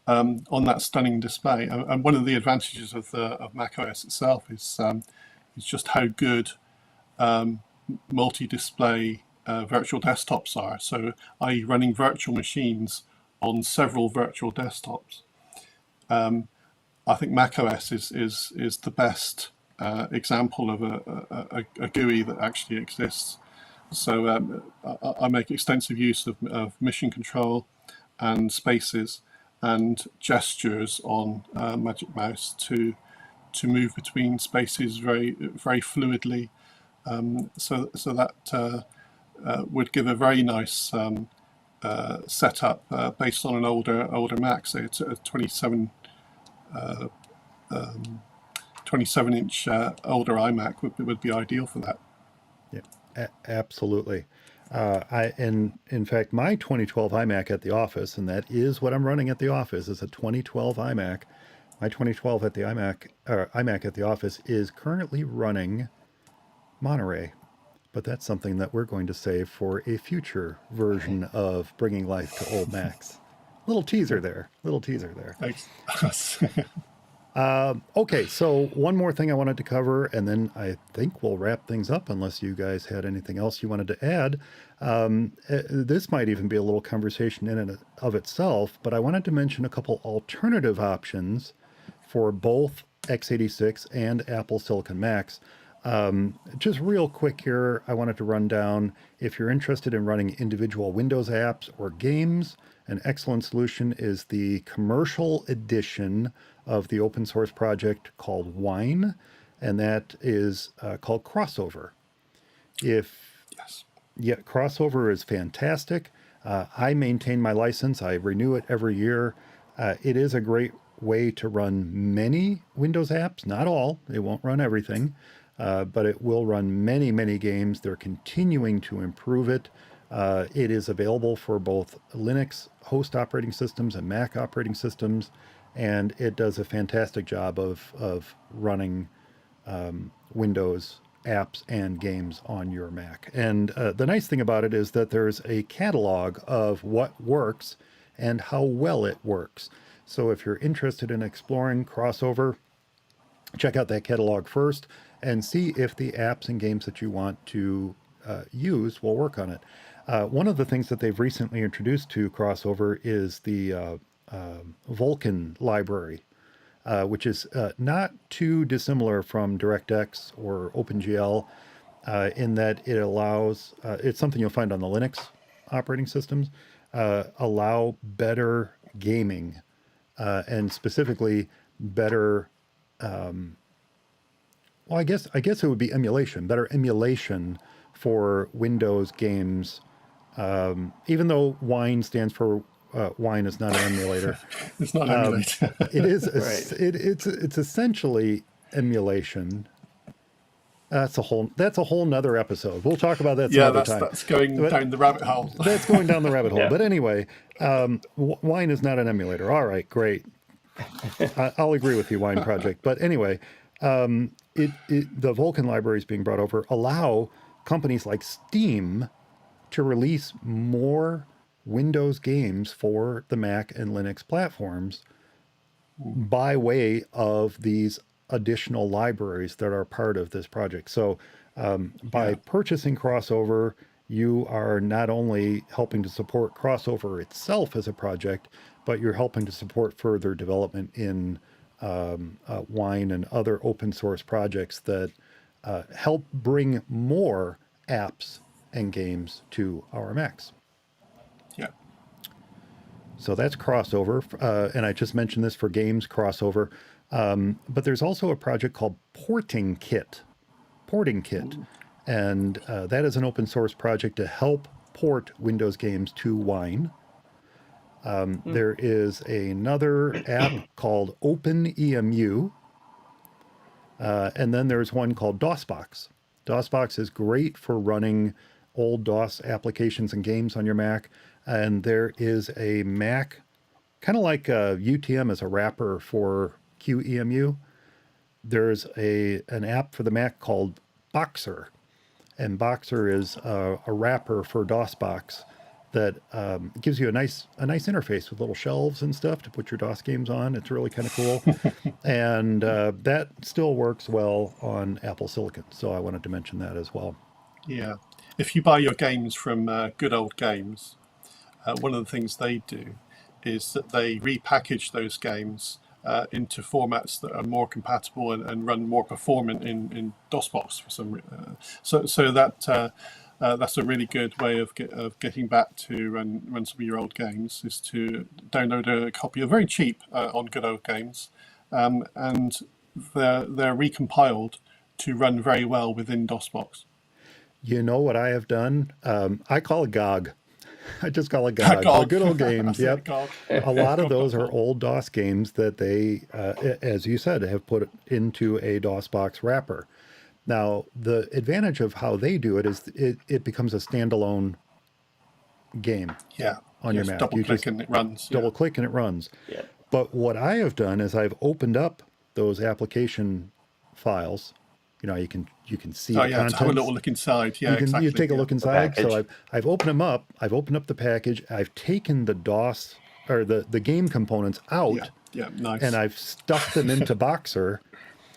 on that stunning display. And one of the advantages of Mac OS itself is just how good multi-display virtual desktops are. So, i.e., running virtual machines on several virtual desktops. I think macOS is the best example of a GUI that actually exists. So I make extensive use of mission control and spaces and gestures on Magic Mouse to move between spaces very fluidly. So that would give a very nice setup based on an older Mac, say it's a 27-inch older iMac would be ideal for that. Yeah, absolutely. In fact, my 2012 iMac at the office, and that is what I'm running at the office, is a 2012 iMac. My 2012 at the iMac at the office is currently running Monterey, but that's something that we're going to save for a future version of Bringing Life to Old Macs. Little teaser there. Thanks. Okay, so one more thing I wanted to cover, and then I think we'll wrap things up unless you guys had anything else you wanted to add. This might even be a little conversation in and of itself, but I wanted to mention a couple alternative options for both x86 and Apple Silicon Macs. Just real quick here, I wanted to run down, if you're interested in running individual Windows apps or games, an excellent solution is the commercial edition of the open source project called Wine, and that is called Crossover. Yes. Yeah, Crossover is fantastic. I maintain my license. I renew it every year. It is a great way to run many Windows apps, not all. It won't run everything, but it will run many, many games. They're continuing to improve it. It is available for both Linux host operating systems and Mac operating systems, and it does a fantastic job of running Windows apps and games on your Mac. And the nice thing about it is that there's a catalog of what works and how well it works. So if you're interested in exploring Crossover, check out that catalog first and see if the apps and games that you want to use will work on it. One of the things that they've recently introduced to Crossover is the Vulkan library, which is not too dissimilar from DirectX or OpenGL in that it allows, it's something you'll find on the Linux operating systems, allow better gaming and specifically better, well, I guess it would be emulation, better emulation for Windows games. Even though Wine stands for Wine is not an emulator. It's not emulator. It is. Right. It's essentially emulation. That's a whole nother episode. We'll talk about that some other time. That's going down the rabbit hole. That's going down the rabbit hole. Yeah. But anyway, Wine is not an emulator. All right, great. I'll agree with you, Wine Project. But anyway, the Vulkan libraries being brought over allow companies like Steam to release more Windows games for the Mac and Linux platforms by way of these additional libraries that are part of this project. So by purchasing Crossover, you are not only helping to support Crossover itself as a project, but you're helping to support further development in Wine and other open source projects that help bring more apps and games to our Macs. Yeah. So that's Crossover. And I just mentioned this for games, Crossover. But there's also a project called Porting Kit. And that is an open source project to help port Windows games to Wine. There is another app called OpenEMU. And then there's one called DOSBox. DOSBox is great for running old DOS applications and games on your Mac. And there is a Mac, kind of like UTM as a wrapper for QEMU. There's an app for the Mac called Boxer. And Boxer is a wrapper for DOSBox that gives you a nice interface with little shelves and stuff to put your DOS games on. It's really kind of cool. And that still works well on Apple Silicon. So I wanted to mention that as well. Yeah. If you buy your games from Good Old Games, one of the things they do is that they repackage those games into formats that are more compatible and run more performant in DOSBox for some. So that's a really good way of getting back to run some of your old games, is to download a copy of very cheap on Good Old Games, and they're recompiled to run very well within DOSBox. You know what I have done? I call it GOG. I just call it GOG. The Good Old Games. Yep. A lot of those are old DOS games that they, as you said, have put into a DOSBox wrapper. Now, the advantage of how they do it is it becomes a standalone game on your Mac. Double click and it runs. Double click and it runs. Yeah. But what I have done is I've opened up those application files. You know, you can see the contents. To have a little look inside. Yeah, you take a look inside. So I've opened them up. I've opened up the package. I've taken the DOS or the game components out. Yeah, nice. And I've stuffed them into Boxer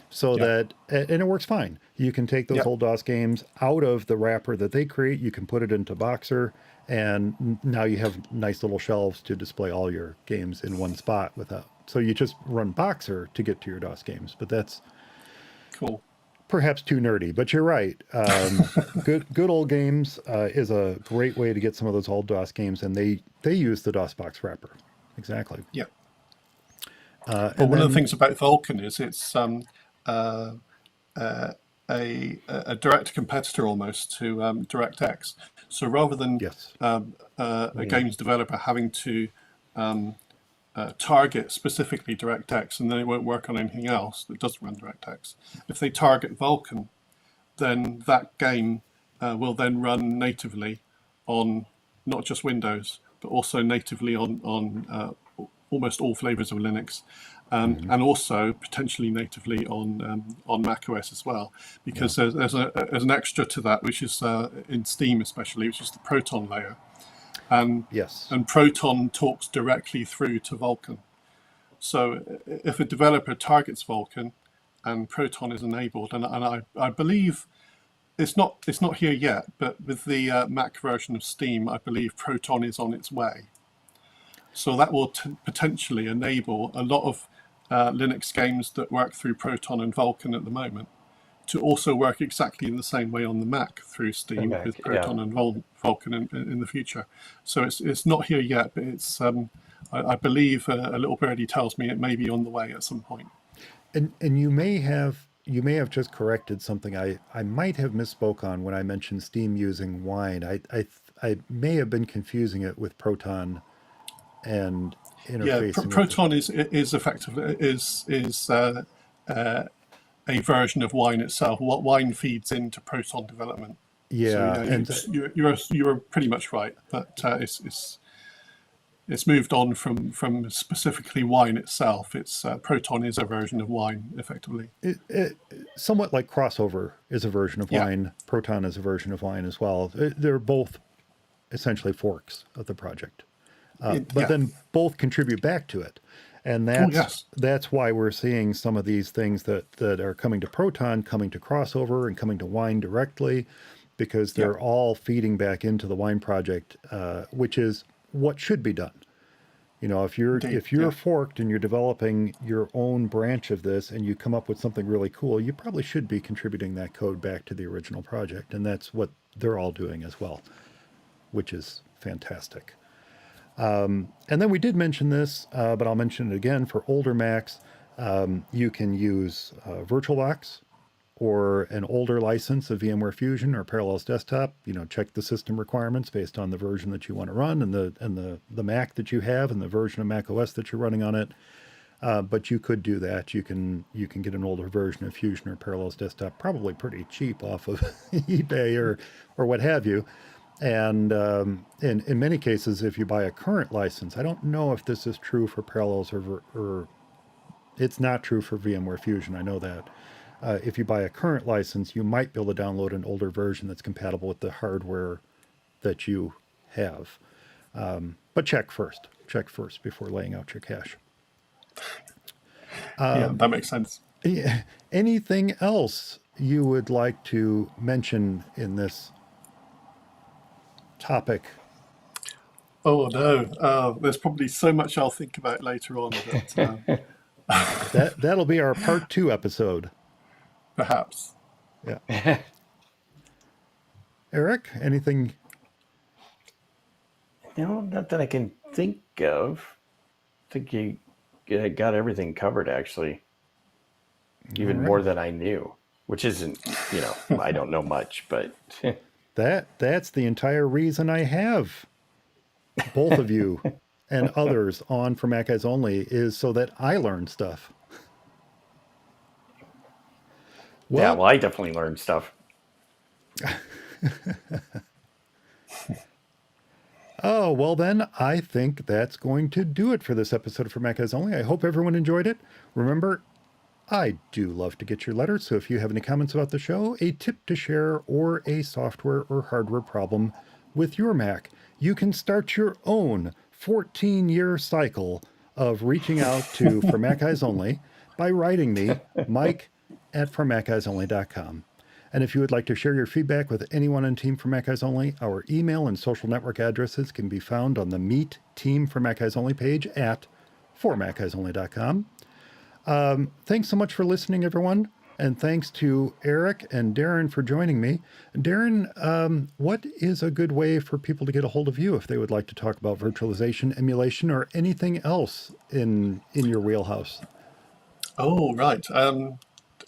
so that, and it works fine. You can take those old DOS games out of the wrapper that they create. You can put it into Boxer, and now you have nice little shelves to display all your games in one spot without. So you just run Boxer to get to your DOS games, but that's cool. Perhaps too nerdy, but you're right. Good Old Games is a great way to get some of those old DOS games, and they use the DOSBox wrapper. Exactly. Yeah. But one of the things about Vulkan is it's a direct competitor almost to DirectX. So rather than a games developer having to target specifically DirectX and then it won't work on anything else that doesn't run DirectX, if they target Vulkan, then that game will then run natively on not just Windows, but also natively on almost all flavors of Linux. And also potentially natively on macOS as well, because there's an extra to that, which is in Steam especially, which is the Proton layer, and Proton talks directly through to Vulkan. So if a developer targets Vulkan and Proton is enabled, and I believe it's not here yet, but with the Mac version of Steam, I believe Proton is on its way. So that will potentially enable a lot of Linux games that work through Proton and Vulkan at the moment to also work exactly in the same way on the Mac through Steam with Proton and Vulkan in the future. So it's not here yet, but it's I believe a little birdie tells me it may be on the way at some point. And you may have just corrected something I might have misspoke on when I mentioned Steam using Wine. I may have been confusing it with Proton and interfacing. Yeah, Proton is effectively a version of Wine itself. What Wine feeds into Proton development. Yeah, so, you're pretty much right, but it's moved on from specifically Wine itself. It's Proton is a version of Wine, effectively. Somewhat like Crossover is a version of Wine. Proton is a version of Wine as well. They're both essentially forks of the project. But then both contribute back to it. And that's why we're seeing some of these things that are coming to Proton, coming to Crossover, and coming to Wine directly, because they're all feeding back into the Wine project, which is what should be done. You know, if you're forked and you're developing your own branch of this and you come up with something really cool, you probably should be contributing that code back to the original project. And that's what they're all doing as well, which is fantastic. And then we did mention this, but I'll mention it again. For older Macs, you can use VirtualBox or an older license of VMware Fusion or Parallels Desktop. You know, check the system requirements based on the version that you want to run and the Mac that you have and the version of Mac OS that you're running on it. But you could do that. You can get an older version of Fusion or Parallels Desktop probably pretty cheap off of eBay or what have you. And in many cases, if you buy a current license, I don't know if this is true for Parallels or it's not true for VMware Fusion. I know that. If you buy a current license, you might be able to download an older version that's compatible with the hardware that you have. But check first before laying out your cache. That makes sense. Anything else you would like to mention in this topic? Oh no, there's probably so much I'll think about later on. But, That'll be our part 2 episode. Perhaps. Yeah. Eric, anything? No, not that I can think of. I think you got everything covered, actually. Even more than I knew, which isn't, I don't know much, but That's the entire reason I have both of you and others on for Mac Guys Only, is so that I learn stuff. yeah, well, I definitely learned stuff. Oh, well then, I think that's going to do it for this episode for Mac Guys Only. I hope everyone enjoyed it. Remember, I do love to get your letters, so if you have any comments about the show, a tip to share, or a software or hardware problem with your Mac, you can start your own 14-year cycle of reaching out to For Mac Guys Only by writing me, Mike, at formaccguysonly.com. And if you would like to share your feedback with anyone on Team For Mac Guys Only, our email and social network addresses can be found on the Meet Team For Mac Guys Only page at formaccguysonly.com. Thanks so much for listening, everyone. And thanks to Eric and Darren for joining me. Darren, what is a good way for people to get a hold of you if they would like to talk about virtualization, emulation, or anything else in your wheelhouse? Oh, right.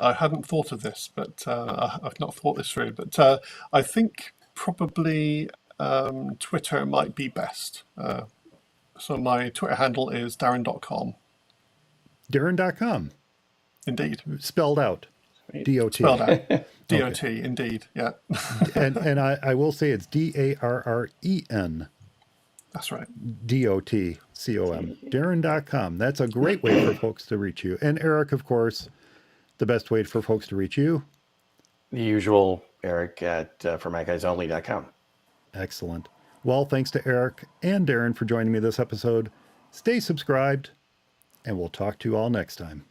I hadn't thought of this, but I've not thought this through. But I think probably Twitter might be best. So my Twitter handle is darren.com. Darren.com. Indeed. Spelled out. D-O-T. Spelled out. D-O-T, okay. Indeed, yeah. and I will say it's D-A-R-R-E-N. That's right. D-O-T-C-O-M. Darren.com. That's a great way for folks to reach you. And Eric, of course, the best way for folks to reach you? The usual, Eric at formaccguysonly.com. Excellent. Well, thanks to Eric and Darren for joining me this episode. Stay subscribed, and we'll talk to you all next time.